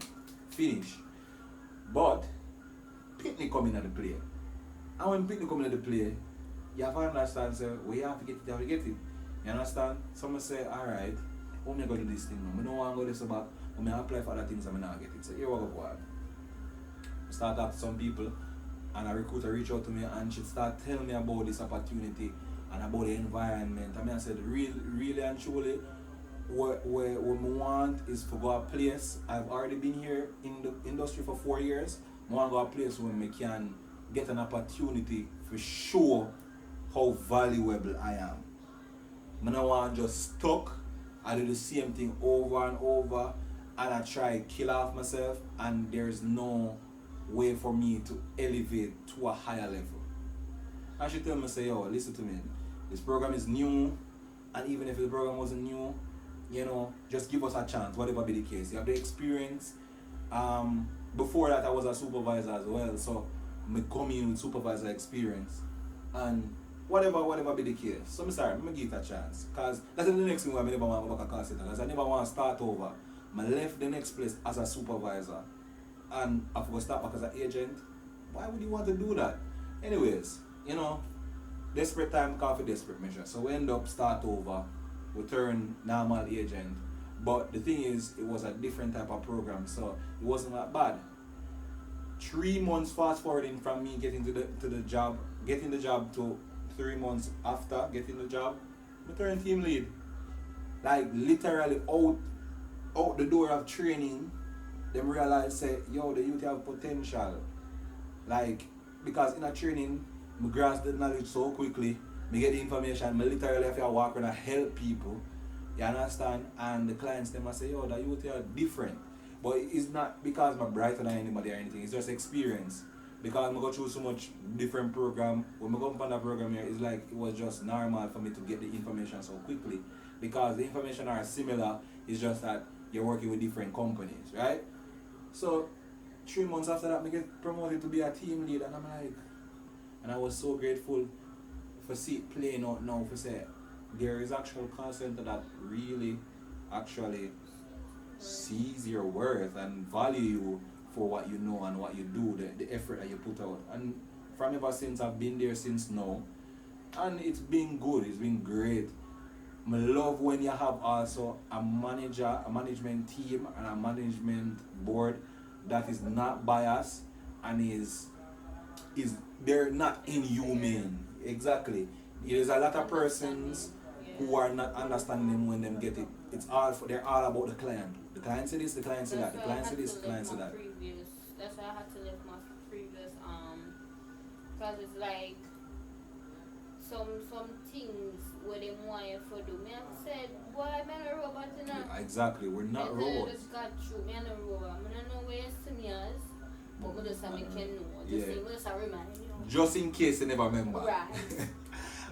Finish. But picnic come in at the play. And when picnic come in at the play, you have to understand, say, we have to get it, you have to get it. You understand? Someone say, alright, how am I going to do this thing now? I don't want to go this about, when I apply for other things, I'm not get it. So here we go. I start talking to some people, and a recruiter reach out to me, and she start telling me about this opportunity and about the environment. I mean, I said, really and truly, what we want is to go a place. I've already been here in the industry for 4 years. I want to go a place where we can get an opportunity for sure how valuable I am. I don't want to just stuck. I do the same thing over and over, and I try to kill off myself, and there's no way for me to elevate to a higher level. I should tell me, say, yo, listen to me. This program is new, and even if the program wasn't new, you know, just give us a chance, whatever be the case. You have the experience. Before that, I was a supervisor as well, so I come in with supervisor experience, and whatever be the case. So I'm sorry, I'm gonna give it a chance, because that's the next thing why I never want to go back a call center, because I never want to start over. I left the next place as a supervisor, and I forgot to start back as an agent. Why would you want to do that? Anyways, you know, desperate time call for desperate measure. So we end up start over, we turn normal agent. But the thing is, it was a different type of program, so it wasn't that bad. 3 months fast forwarding from me getting to the job, getting the job to 3 months after getting the job, I turned team lead. Like literally out the door of training, them realize, say, yo, the youth have potential. Like, because in a training, I grasp the knowledge so quickly, I get the information, I literally have to walk around and help people. You understand? And the clients, them say, yo, the youth are different. But it's not because I'm brighter than anybody or anything, it's just experience. Because I go through so much different program, when I go up on that program here, it's like it was just normal for me to get the information so quickly. Because the information are similar, it's just that you're working with different companies, right? So 3 months after that, I get promoted to be a team lead, and I'm like, and I was so grateful for see it playing out now, for say there is actual call center that really actually sees your worth and value you for what you know and what you do, the effort that you put out. And from ever since, I've been there since now, and it's been good, it's been great. I love when you have also a manager, a management team, and a management board that is not biased and is they're not inhumane. Exactly. There's a lot of persons who are not understanding when them get it. They're all about the client. The client said this, the client said that, the client said this, the client said that. That's why I had to leave my previous because it's like some things where they want you to do. Me I said, boy, I'm not a robot, you know. Yeah, exactly, we're not robots. I just got through. I'm not a robot. I don't know where you see me as, but I just can know. Just remind you. Just in case they never remember. Right.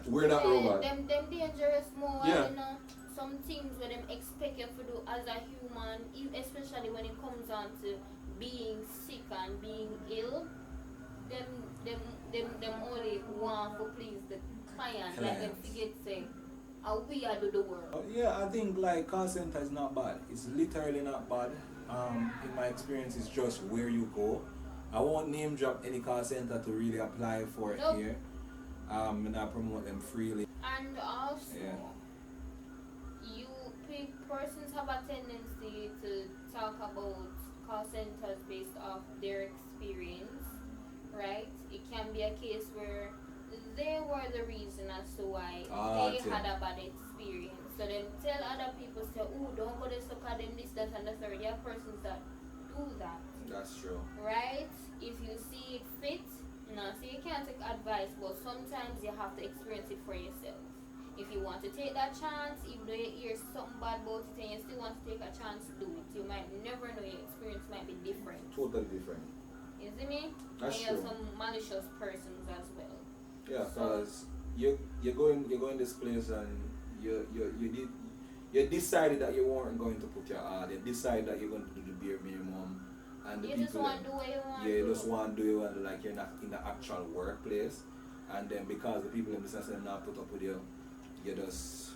We're not robots. Them dangerous more, yeah. you know. Some things where them expect you to do as a human, especially when it comes on to being sick and being ill. Them them only want to please the client, like them forget say, how we are do the work. Yeah, I think like call center is not bad. It's literally not bad. In my experience, it's just where you go. I won't name drop any call center to really apply for it Nope. here. And I promote them freely. And also, Yeah. you persons have a tendency to talk about call centers based off their experience, right? It can be a case where they were the reason as to why they okay. had a bad experience. So then tell other people, say, oh, don't go to suck at them, this, that, and the third. There are persons that do that, That's true. right? If you see it fit, no, so you can't take advice, but sometimes you have to experience it for yourself. If you want to take that chance, even though you hear something bad about it and you still want to take a chance, do it. You might never know, your experience might be different. Totally different. You see me? That's and you have true. some malicious persons as well. Yeah, because you're going this place and you decided that you weren't going to put your all. You decided that you're going to do the bare minimum, and the You people just want to do what you want yeah, to you do. just want to do it, and like you're not in the actual workplace, and then because the people in business are not put up with you, you just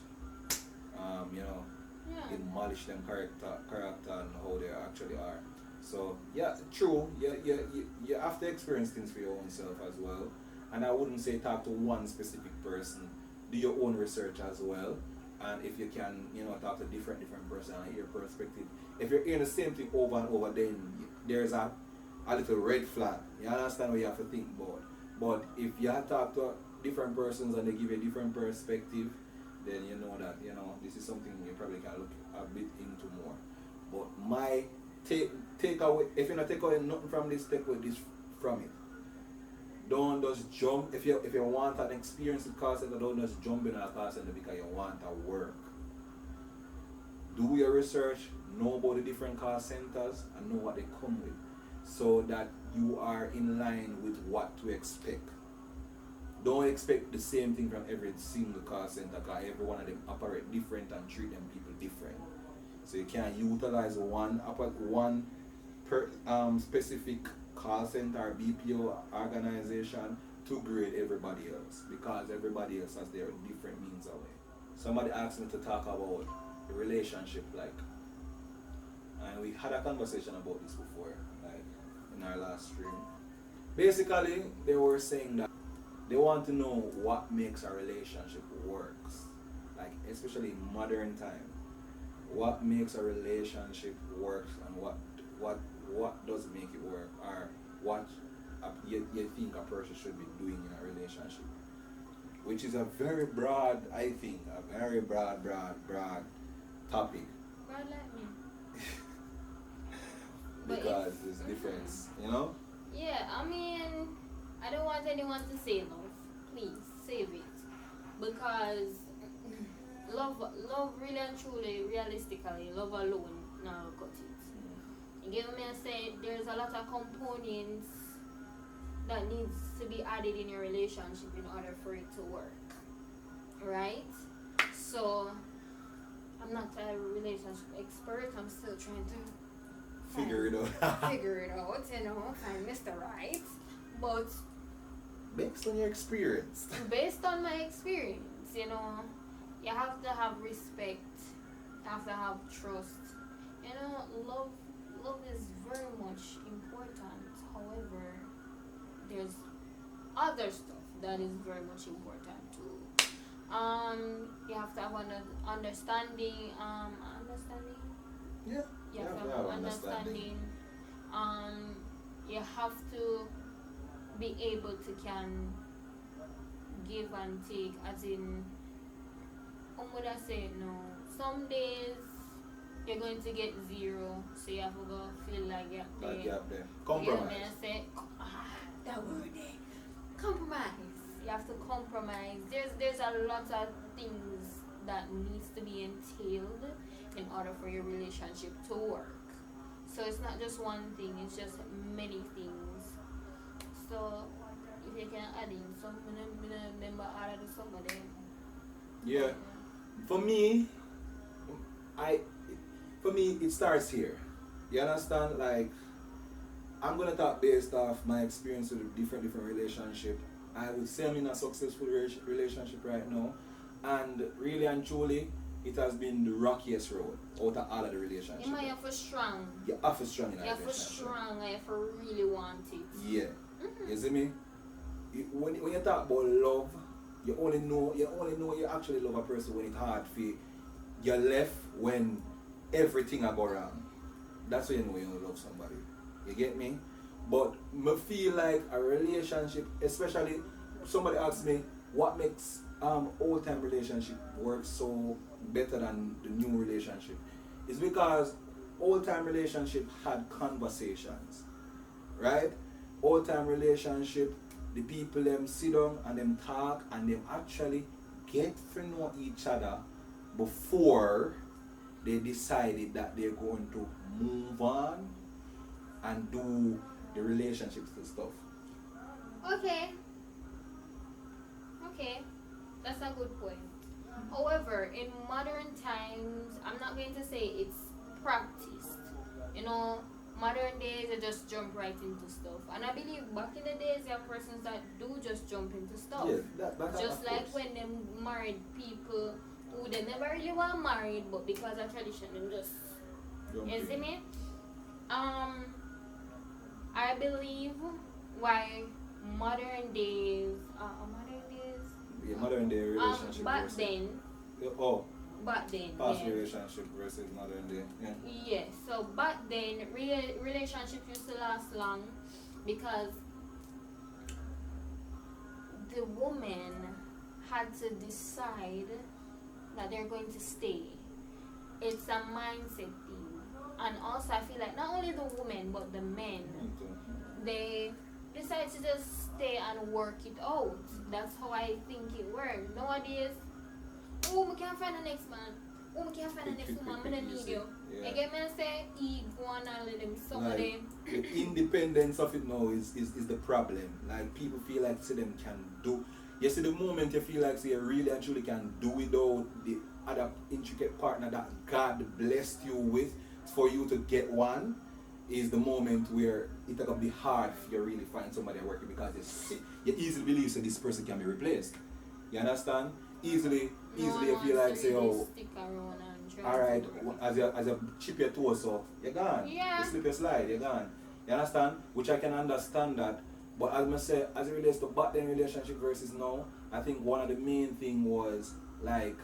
Yeah. demolish them character and how they actually are. So yeah, true. You have to experience things for your own self as well. And I wouldn't say talk to one specific person. Do your own research as well. And if you can, talk to different person and hear perspective. If you're hearing the same thing over and over, then there's a little red flag. You understand what you have to think about. But if you talk to different persons and they give you a different perspective, then you know that this is something you probably can look a bit into more. But my take away, if you not take away nothing from this, take away this from it. Don't just jump. If you want an experience with call center, don't just jump in a call center because you want to work. Do your research, know about the different call centers, and know what they come with, so that you are in line with what to expect. Don't expect the same thing from every single call center, because every one of them operate different and treat them people different. So you can't utilize one specific call center or BPO organization to grade everybody else, because everybody else has their different means of it. Somebody asked me to talk about the relationship, and we had a conversation about this before, like in our last stream. Basically, they were saying that they want to know what makes a relationship works, like especially in modern time. What makes a relationship work, and what doesn't make it work, or what you think a person should be doing in a relationship, which is a very broad, I think, a very broad topic. Broad like me. Because there's difference, Yeah, I mean, I don't want anyone to say love. Please, save it. Because love really and truly, realistically, love alone, now got it. You get me? I say there's a lot of components that needs to be added in your relationship in order for it to work. Right? So, I'm not a relationship expert. I'm still trying to Figure it out. find Mr. Right. But Based on your experience. based on my experience, you have to have respect, you have to have trust. Love is very much important. However, there's other stuff that is very much important too. You have to have an understanding. Yeah. You have to have understanding. You have to be able to can give and take, as in, would I say no? Some days you're going to get zero, so you have to go feel like you're there. Compromise. You say, that word there. Compromise. You have to compromise. There's a lot of things that needs to be entailed in order for your relationship to work. So it's not just one thing, it's just many things. So if you can add in some, remember all of some of them. Yeah. For me, it starts here. You understand? Like, I'm gonna talk based off my experience with different relationship. I would say I'm in a successful relationship right now, and really and truly, it has been the rockiest road out of all of the relationships. You might have for strong. You have to strong in a You have for relationship. strong. You have for really want it. Yeah. Mm-hmm. You see me? When you talk about love, you only know you actually love a person when it's hard for you. You're left when everything I go wrong. That's when you know you love somebody. You get me? But I feel like a relationship, especially somebody asked me what makes old time relationship work so better than the new relationship. It's because old time relationship had conversations. Right? Old time relationship, the people them sit down and them talk and them actually get to know each other before they decided that they're going to move on and do the relationships and stuff. Okay. Okay. That's a good point. However, in modern times, I'm not going to say it's practiced. You know, modern days they just jump right into stuff. And I believe back in the days there are persons that do just jump into stuff. Yeah, that Just like when them married people who they never really were married, but because of tradition them just you see me? I believe why modern days Yeah, modern day relationship back versus then back then past yeah. relationship versus modern day. Yeah. Yeah, so back then relationship used to last long because the woman had to decide that they're going to stay. It's a mindset thing. And also I feel like not only the women but the men, they decide to just stay and work it out. That's how I think it works. Nowadays, oh, we can't find the next man. Oh, we can't find the next woman. I don't need you. Yeah. You get me? I say, go on and let them. Some of them. The independence of it now is the problem. Like people feel like see them can do. You see the moment you feel like say you really and truly can do without the other intricate partner that God blessed you with for you to get one is the moment where it's gonna be hard if you really find somebody working because you easily believe that this person can be replaced. You understand? Easily you feel like say, oh, alright, as you chip your toes off, you're gone. Yeah. You slip your slide, you're gone. You understand? Which I can understand that. But as I say, as it relates to back then relationship versus now, I think one of the main thing was like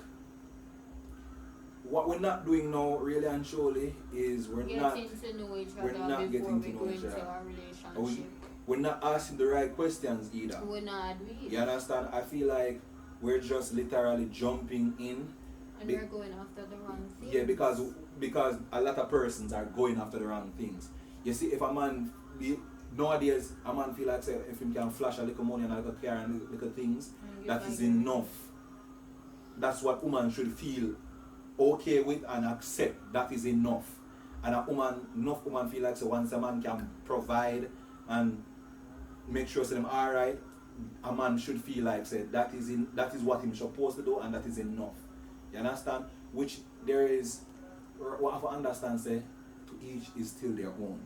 what we're not doing now really and truly is we're not getting to know each we're other not before getting we to go know each into other. our relationship. We're not asking the right questions either. We're not doing. You understand? I feel like we're just literally jumping in. And we're going after the wrong things. Yeah, because a lot of persons are going after the wrong things. You see, if a man nowadays a man feel like say if he can flash a little money and a little car and little things, that is enough. That's what woman should feel okay with and accept. That is enough. And enough woman feel like so once a man can provide and make sure them alright, a man should feel like say that is what he's supposed to do and that is enough. You understand? Which there is what I have to understand say to each is still their own.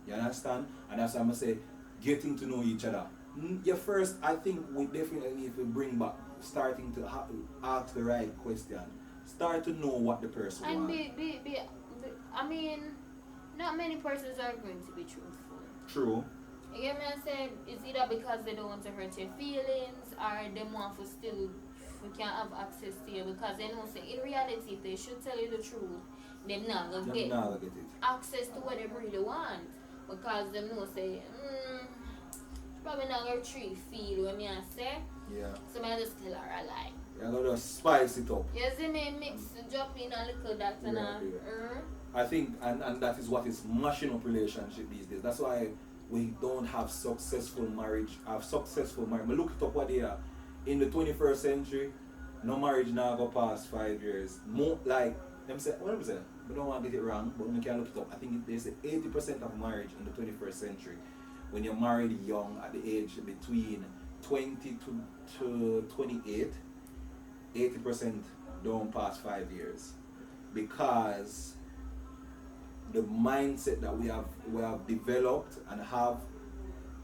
You understand? And that's why I'm gonna say getting to know each other. Yeah, first I think we definitely need to bring back starting to ask the right question. Start to know what the person and wants. I mean, not many persons are going to be truthful. True. You get me? I say it's either because they don't want to hurt your feelings or they want to still we can't have access to you because they know say in reality if they should tell you the truth, they're not gonna get access to what they really want. Because them know say probably not gonna treat feel when me I say. Yeah. So I just tell her a lie. You're gonna spice it up. You see me mix drop in a little that and I think and that is what is mashing up relationship these days. That's why we don't have successful marriage. I look it up what they are. In the 21st century, no marriage now go past 5 years. More like them say what I'm saying? We don't want to get it wrong, but we can look it up. I think they say 80% of marriage in the 21st century, when you're married young at the age between 20 to 28, 80% don't pass 5 years. Because the mindset that we have developed and have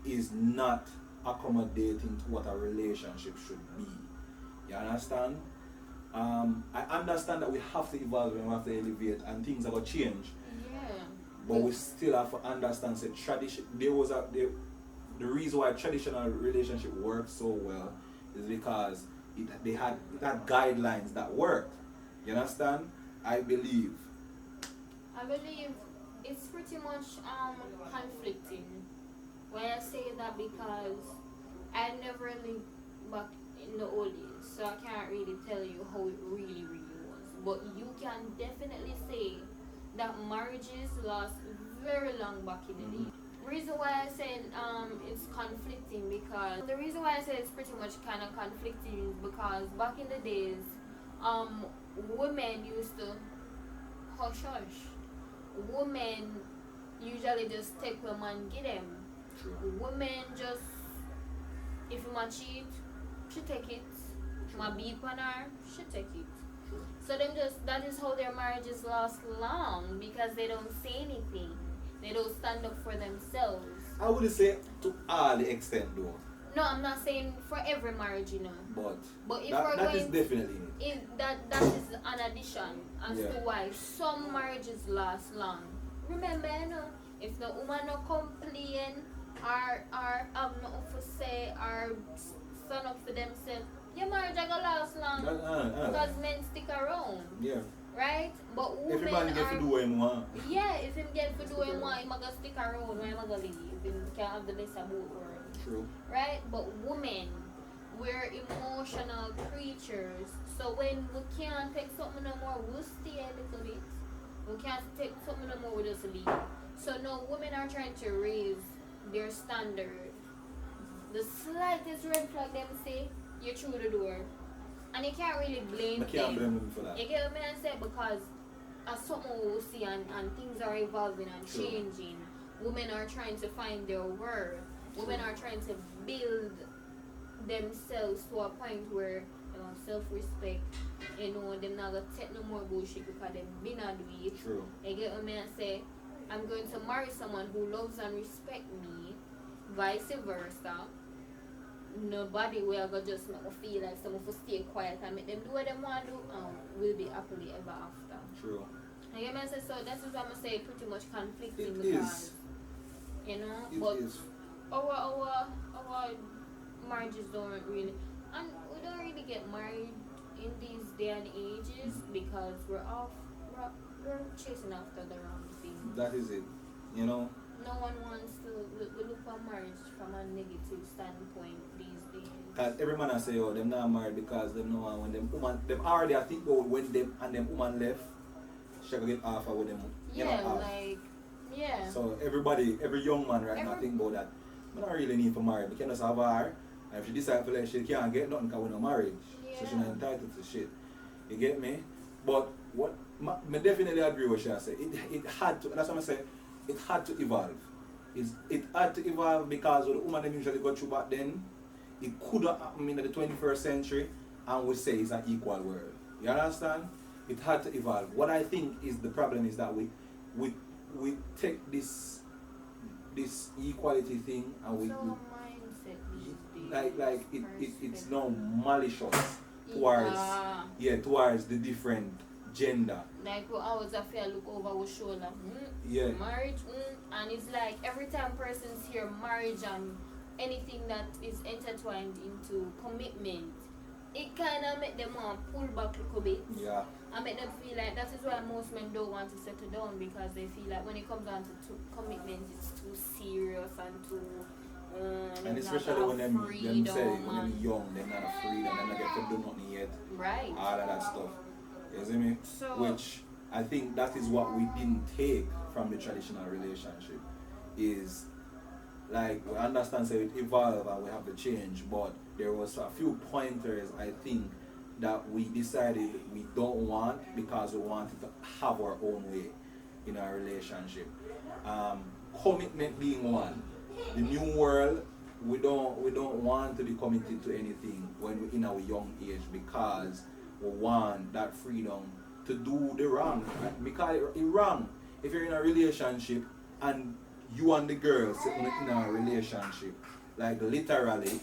is not accommodating to what a relationship should be. You understand? I understand that we have to evolve and we have to elevate and things are going to change. Yeah. But we still have to understand that tradition. The reason why traditional relationship worked so well is because it had guidelines that worked. You understand? I believe. I believe it's pretty much conflicting when I say that because I never lived back in the old days, so I can't really tell you how it really was. But you can definitely say that marriages last very long back in the day. Reason why I said it's conflicting because the reason why I said it's pretty much kind of conflicting is because back in the days, women used to hush hush. Women usually just take what man give them. True. Women just if you ma cheat, she take it. Ma beat on her, she take it. True. So that is how their marriages last long because they don't say anything. They don't stand up for themselves. I wouldn't say to all the extent though. No, I'm not saying for every marriage, you know. But if that is definitely it. That is an addition as to why some marriages last long. Remember, you know, if the woman no complain or have nothing to say or stand up for themselves, your marriage are gonna last long because men stick around. Yeah. Right? But women everybody get to do what him want. Yeah, if him get to do what him want, he gonna stick around when he gonna leave. He can have the best of both worlds. True. Right? But women, we're emotional creatures. So when we can't take something no more, we'll stay a little bit. We can't take something no more, we'll just leave. So no, women are trying to raise their standard. The slightest red flag them say, you're through the door. And you can't really blame them. Blame them for that. You get what I say? Because as something we see and things are evolving and True. changing, women are trying to find their worth. Women are trying to build themselves to a point where they have self-respect. You know, they're not going to take no more bullshit because they've been a do it. True. You get what I say? I'm going to marry someone who loves and respects me, vice versa. Nobody will go just make me feel like someone will stay quiet and make them do what they want to do will be happily ever after. True. And you know, so that's what I'm gonna say pretty much conflicting It because is. you know, It but is. our marriages don't really and we don't really get married in these day and ages because we're chasing after the wrong thing. That is it. You know? No one wants to look at marriage from a negative standpoint these days. Because every man I say, oh, them not married because them know when them woman, them already I think about when them and them woman left, she gonna get offer with them. Yeah. So every young man right now think about that. I don't really need to marry, but can just have her. And if she decide to let she can't get nothing because we're not married. Yeah. So she's not entitled to shit. You get me? But I definitely agree with what she said. It had to, that's what I'm saying. It had to evolve. It had to evolve because what the woman them usually go through back then, it could have happened in the 21st century and we say it's an equal world. You understand? It had to evolve. What I think is the problem is that we take this equality thing and we mindset these days. it's now malicious towards the different gender. Like we always have to look over our shoulder. Yeah. Marriage, and it's like every time persons hear marriage and anything that is intertwined into commitment, it kind of make them want to pull back a little bit. Yeah. And make them feel like that is why most men don't want to settle down because they feel like when it comes down to commitment, it's too serious and too. And especially when them say when them young, they're not free and they're not get to do nothing yet. Right. All of that stuff. You see me? So, which I think that is what we didn't take from the traditional relationship. Is like we understand say it evolve and we have to change, but there was a few pointers I think that we decided we don't want because we wanted to have our own way in our relationship. Commitment being one. The new world, we don't want to be committed to anything when we're in our young age because we want that freedom to do the wrong, right? Because it's wrong. if you're in a relationship and you and the girl sitting in a relationship, like literally,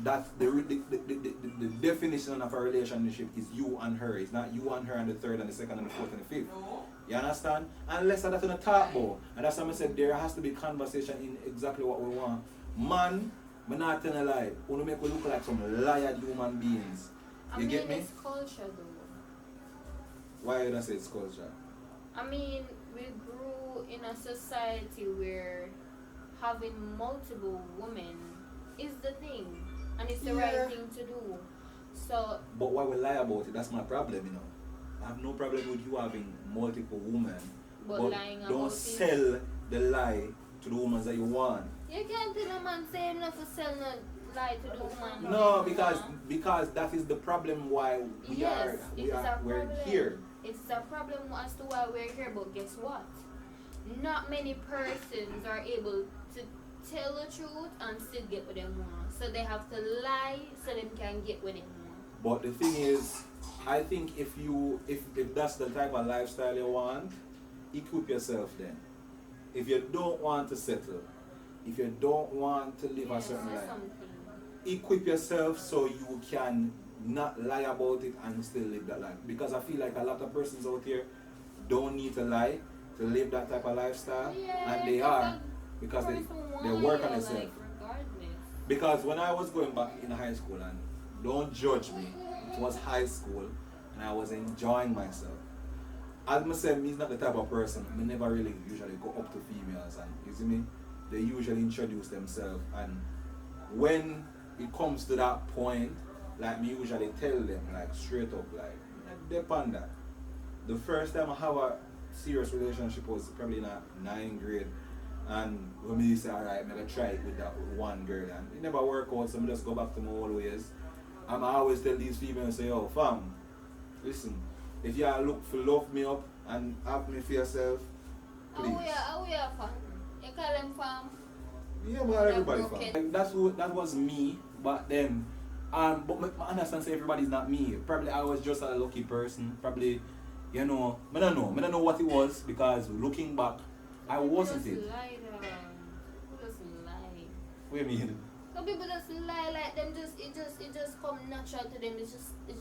that's the definition of a relationship is you and her. It's not you and her and the third and the second and the fourth and the fifth. You understand? Unless that's in a talk about. And that's why I said there has to be conversation in exactly what we want. Man, I'm not telling a lie. We make we look like some liar human beings. You get me? It's culture though. Why you don't say it's culture? I mean, we grew in a society where having multiple women is the thing. And it's the right thing to do. So but why we lie about it? That's my problem, you know. I have no problem with you having multiple women. but lying don't about sell the lie to the women that you want. it. You can't tell a man say enough to sell no lie to the woman. No, because that is the problem why we're here. It's a problem as to why we're here, but guess what? Not many persons are able to tell the truth and still get what they want. So they have to lie so they can get what they want. But the thing is, I think if that's the type of lifestyle you want, equip yourself then. If you don't want to settle, if you don't want to live a certain life, equip yourself so you can not lie about it and still live that life. Because I feel like a lot of persons out here don't need to lie to live that type of lifestyle, and they are, because they work on themselves. Because when I was going back in high school, and don't judge me, it was high school and I was enjoying myself. As I said, me's not the type of person, I never really usually go up to females, and you see me, they usually introduce themselves, and when it comes to that point, like me usually tell them like straight up, like depend that. The first time I have a serious relationship was probably in a 9th grade, and when me say alright, I'm gonna try it with that one girl, and it never work out, so I just go back to my old ways. And I always tell these females, say, oh fam, listen, if you look for love me up and have me for yourself, please. Oh yeah, fam. You call them fam? Yeah, but everybody fam. Like, that was me, but then, but I understand say everybody's not me. Probably I was just a lucky person. Probably, you know, I don't know what it was, because looking back, I wasn't it. People just lie. What do you mean? Some people just lie, like them it just come natural to them. It's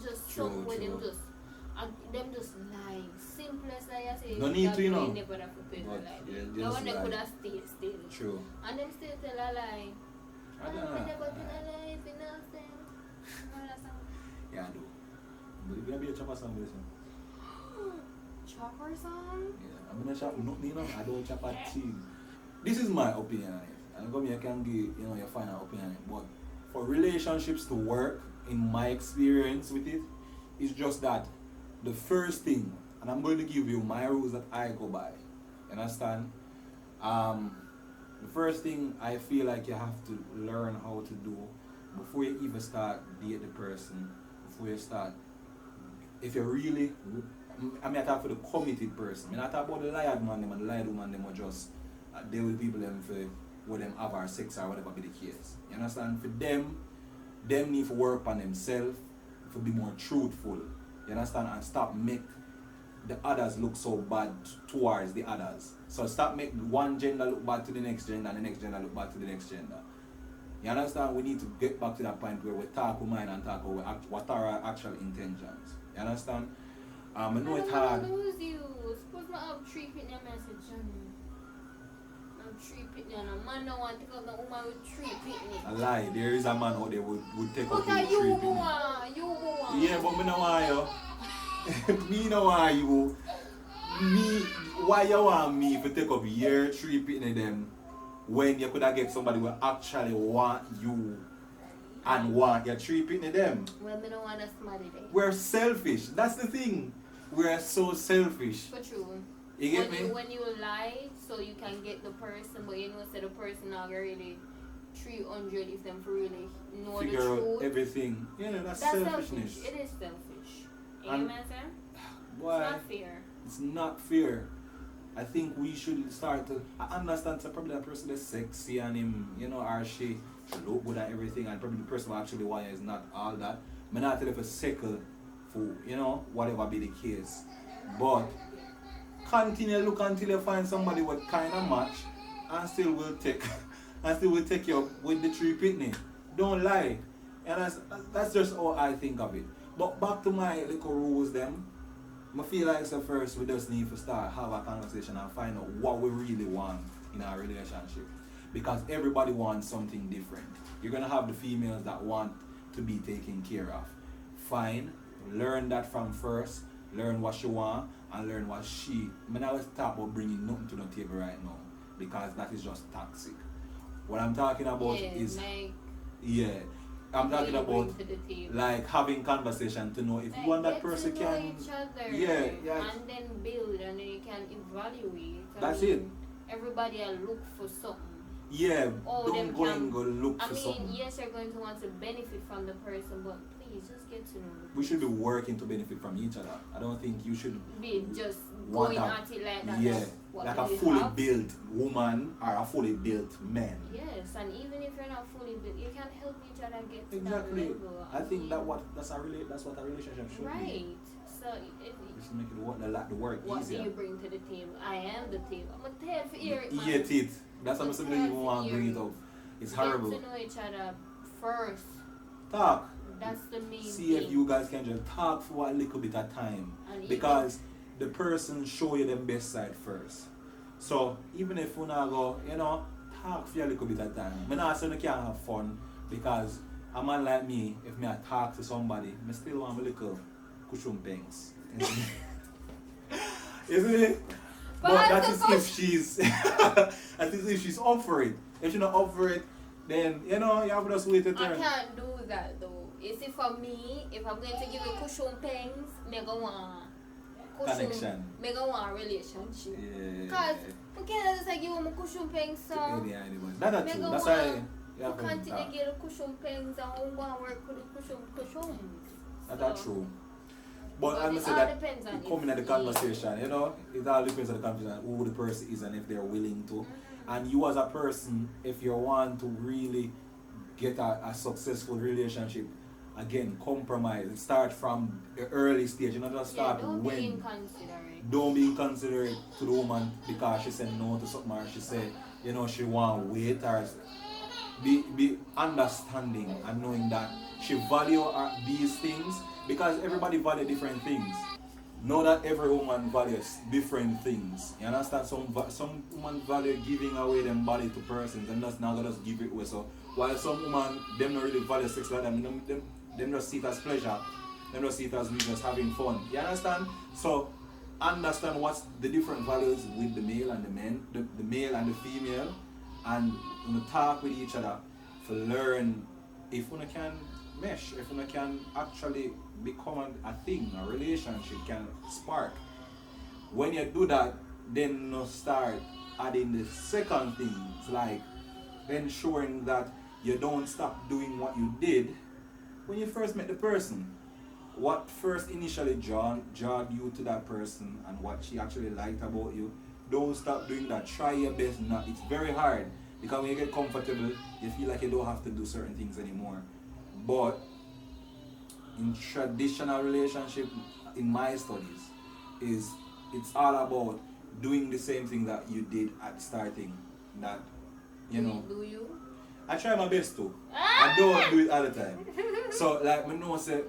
just something where them just lie. Simplest like I say. No need to, you know. Never have to pay for lie. Yeah, No one lie. could have stayed still. True. And them still tell a lie. I don't know. Never tell a lie if you know them. Yeah, I do. But you're gonna be a chopper song with this one. Chopper song? Yeah, I'm gonna chop nothing, you know. I don't chop a cheese. This is my opinion on it. And come here, can give your final opinion on it. But for relationships to work, in my experience with it, it's just that the first thing, and I'm going to give you my rules that I go by. You understand? The first thing I feel like you have to learn how to do before you even start date the person, before you start, if you really, I mean I talk for the committed person. I mean I talk about the lied man them and the lied woman them, or just deal with people them for where them have our sex or whatever be the case. You understand? For them need to work on themselves, to be more truthful. You understand? And stop make the others look so bad towards the others. So stop make one gender look bad to the next gender and the next gender look bad to the next gender. You understand? We need to get back to that point where we talk with mind and talk about what are our actual intentions. You understand? I know it's hard. Lose you. Suppose I have 3 in your message. I'm 3 pitney and a man don't want to take up the woman with 3 pitney. A lie. There is a man out there would take up Okay, with 3 you pitney. want. Yeah, but me no want you. Me no want you. Me, why you want me to take up your 3 pitney them when you could have get somebody who actually want you and want your 3 pitney them? Well, me don't want a smarty day. We're selfish. That's the thing. We're so selfish. For true. You get me? When you lie, so you can get the person, but you know, say the person not really 300 if them for really know Figure the truth. out everything. You know, that's selfish. selfishness. It is selfish. You And know what I'm saying? Why? It's not fair. It's not fair. I think we should start to. I understand so probably that person is sexy and him, you know, or she look good and everything, and probably the person who actually want is not all that. I'm not telling you for second for, you know, whatever be the case. But continue look until you find somebody with kind of match and still will take and still will take you up with the tree pitney. Don't lie. And that's just how I think of it. But back to my little rules them. I feel like so first we just need to start have a conversation and find out what we really want in our relationship. Because everybody wants something different. You're gonna have the females that want to be taken care of. Fine, learn that from first, learn what she want and learn what she. I mean, I was talk about bringing nothing to the table right now because that is just toxic. What I'm talking about is like, yeah. I'm talking about like having conversation to know if like, you and that person to know can each other, yeah, and then build and then you can evaluate. That's it. Everybody will look for something. Yeah, All don't them go can, and go look for something. Yes, you're going to want to benefit from the person, but please just get to know the person. We should be working to benefit from each other. I don't think you should be just want going at it like that. Yeah, like a fully have. built woman or a fully built man. Yes, and even if you're not fully built, you can help each other get to Exactly. that level. I think that's what a relationship should be. Right. So you should make it the work what easier. do you bring to the table? I am the table. I'm a tail for ear, man. Yeah, teeth. That's what something you want to bring it up. It's horrible. Get to know each other first. Talk. That's the main See thing. if you guys can just talk for a little bit of time. And Because the person show you the best side first. So even if you not go, talk for a little bit of time. I not saying you can't have fun because a man like me, if me I talk to somebody, I still want a little cushion bangs. Isn't it? But that is if she's that is if she's up for it. If she's not up for it, then you have to just wait a turn. I can't do that though. You see, for me, if I'm going to give you cushion pangs, me go want connection. Me go want relationship. Yeah. Because we can't just give you cushion pangs, so That's true. That's why you continue to get the cushion pangs and we want to work with the cushions. That's true. But I must say that coming at the conversation, it all depends on the conversation, who the person is and if they're willing to. Mm-hmm. And you as a person, if you want to really get a successful relationship, again, compromise. Start from the early stage. You not just start don't when. Be inconsiderate. Don't be inconsiderate to the woman because she said no to something or she said, she want wait or be understanding and knowing that she value these things. Because everybody value different things. Know that every woman values different things. You understand? Some women value giving away them body to persons and that's not gonna just give it away. So while some women them not really value sex like them just see it as pleasure. Them just see it as me just having fun. You understand? So understand what's the different values with the male and the men, the male and the female, and talk with each other to learn if one can mesh, if one can actually become a thing, a relationship can spark. When you do that, then you start adding the second things like ensuring that you don't stop doing what you did when you first met the person. What first initially jarred you to that person and what she actually liked about you, don't stop doing that. Try your best. It's very hard because when you get comfortable, you feel like you don't have to do certain things anymore. But in traditional relationship, in my studies, it's all about doing the same thing that you did at starting. That Do you? I try my best to. I don't do it all the time. So like me know say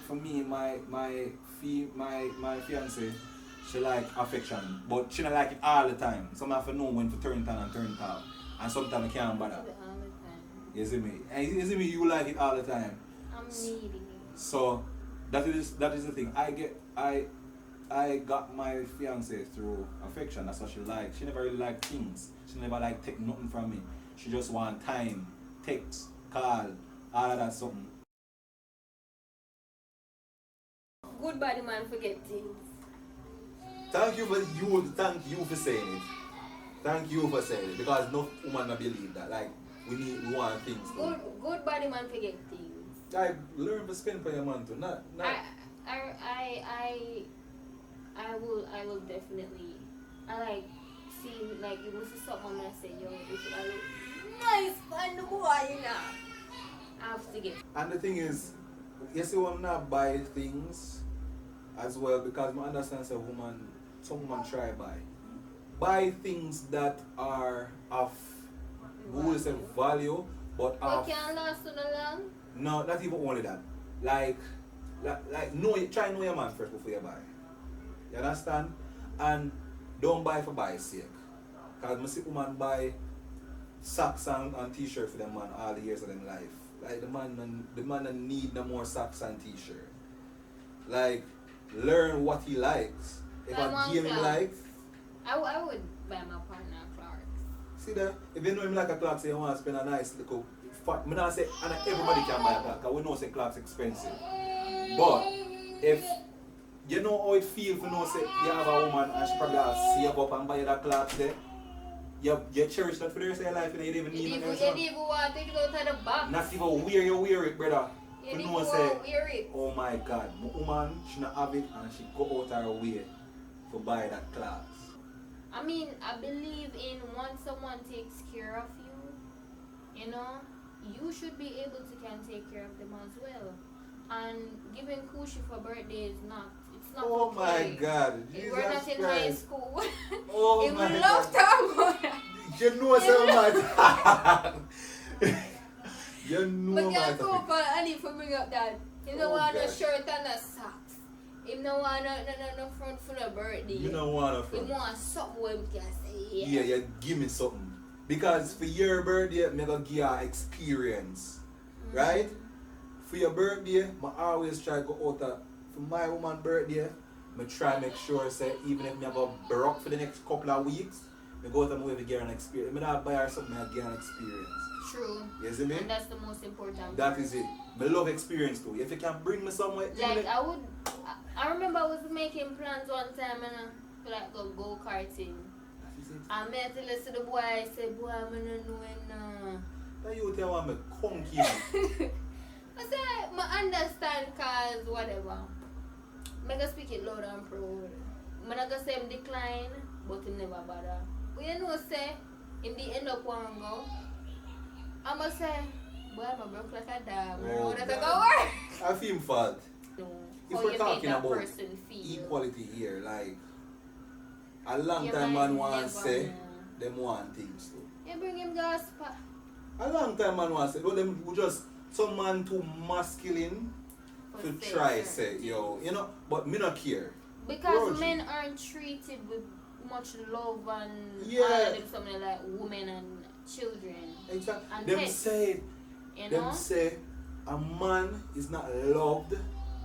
for me my fiance, she like affection, but she don't like it all the time. So I have to know when to turn it on and turn it off. And sometimes I can't bother. You see me? And you see me, you like it all the time. I'm needy. So that is the thing. I got my fiance through affection. That's what she liked. She never really liked things. She never like take nothing from me. She just want time, text, call, all of that something. Good body man forget things. Thank you for saying it. Thank you for saying it because no woman not believe that. Like we want things. Good body man forget things. Like learn to spend for your man too. Not. I will definitely. I like see like you must see someone and say yo this is a nice fun boy I have to get. And the thing is, you see, I'm not buy things as well because I understand a woman some woman try buy things that are of good say value, but What can last so long? no, not even only that. Like try know your man first before you buy. You understand? And don't buy for buy sake. Cause I see woman buy socks and t-shirt for them man all the years of them life. Like the man need no more socks and t-shirt. Like learn what he likes. If I give him like I would buy my partner Clarks. see that? If you know him like a Clarks, you want to spend a nice little fat. Me not say and everybody can buy a Clarks, because we know say Clarks expensive. But if you know how it feels to know say you have a woman and she probably have save up and buy that Clarks there, you cherish that for the rest of your life and you don't even need it. You didn't even want to take it out of the box. Not even wear it, brother. You know didn't say, wear it. oh my God, my woman she not have it and she go out her way to buy that Clarks. I mean, I believe in once someone takes care of you, you know, you should be able to can take care of them as well. And giving Kushi for birthday is not, it's not Oh okay. my God, Jesus We're not in Christ. high school. Oh If my we God. love talk about that. You know so much. You know But can't go much. for Annie for bring up that. You don't Oh, want a gosh. shirt and a socks. Him don't want no front for the birthday. You don't want to Him from. want something where we can say Yeah, you give me something. Because for your birthday, I'm going to give you an experience. Right? For your birthday, I always try to go out for my woman's birthday. I try to make sure, say, even if I have a broke for the next couple of weeks, I go out and way to get an experience. I not buy her something, I get an experience. True. You see me? And that's the most important. That is it. I love experience too. If you can bring me somewhere, Like I remember I was making plans one time and to like go karting. I met to listen to the boy. I said, boy, I'm not knowing. That you tell me conky. I said, I understand cause whatever. I'm gonna speak it loud and proud. I'm not gonna say him decline, but him never bother. But you know, say him the end up one go. I'm gonna say, boy, I'm broke like a dog. Oh, What does God. it go work? I feel fault. No. If How we're you talking make that about person feel. equality here, like a long You time might man want never say know. them want things too. You bring him gospel. A long time man want say, well them who just some man too masculine to try say, yo, you know, but me not care. Because Roger. men aren't treated with much love and Yeah. all of them something like women and children. Exactly. And Them pets, say you them know? say a man is not loved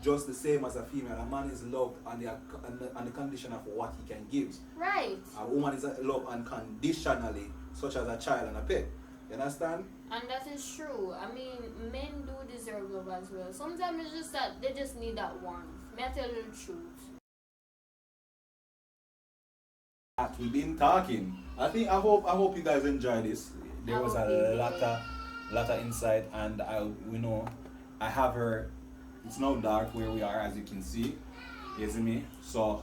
just the same as a female. A man is loved on the condition of what he can give. Right. A woman is loved unconditionally, such as a child and a pet. You understand? And that is true. I mean, men do deserve love as well. Sometimes it's just that they just need that warmth. May I tell you the truth? That we've been talking. I hope you guys enjoy this. There I was hope a you lot of insight, and I have her. It's now dark where we are, as you can see. You see me? So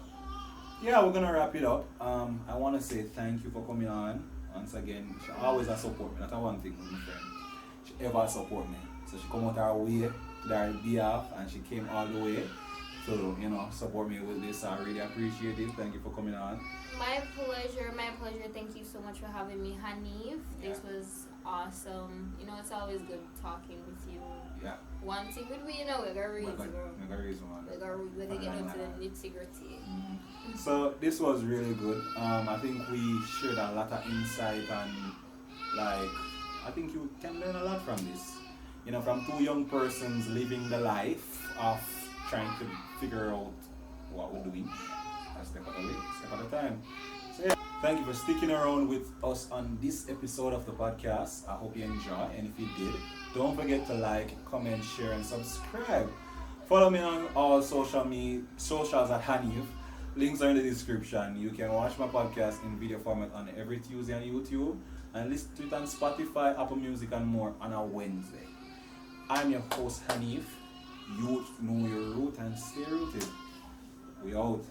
yeah, we're gonna wrap it up. I want to say thank you for coming on once again. She always has support me. That's one thing with my friend. She ever support me. So she come out her way to her behalf, and she came all the way to support me with this. I really appreciate it. Thank you for coming on. My pleasure, my pleasure. Thank you so much for having me, HAHNEEF. This Yeah. was awesome. It's always good talking with you. Yeah. One thing would be, we gotta read, bro. We gotta read some more. We gotta get into the nitty-gritty. So this was really good. I think we shared a lot of insight and I think you can learn a lot from this. From two young persons living the life of trying to figure out what we're doing. A step at a way, step at a time. So yeah, thank you for sticking around with us on this episode of the podcast. I hope you enjoy, and if you did, don't forget to like, comment, share, and subscribe. Follow me on all socials at HAHNEEF. Links are in the description. You can watch my podcast in video format on every Tuesday on YouTube, and listen to it on Spotify, Apple Music, and more on a Wednesday. I'm your host HAHNEEF. Youth, know your root and stay rooted. We out.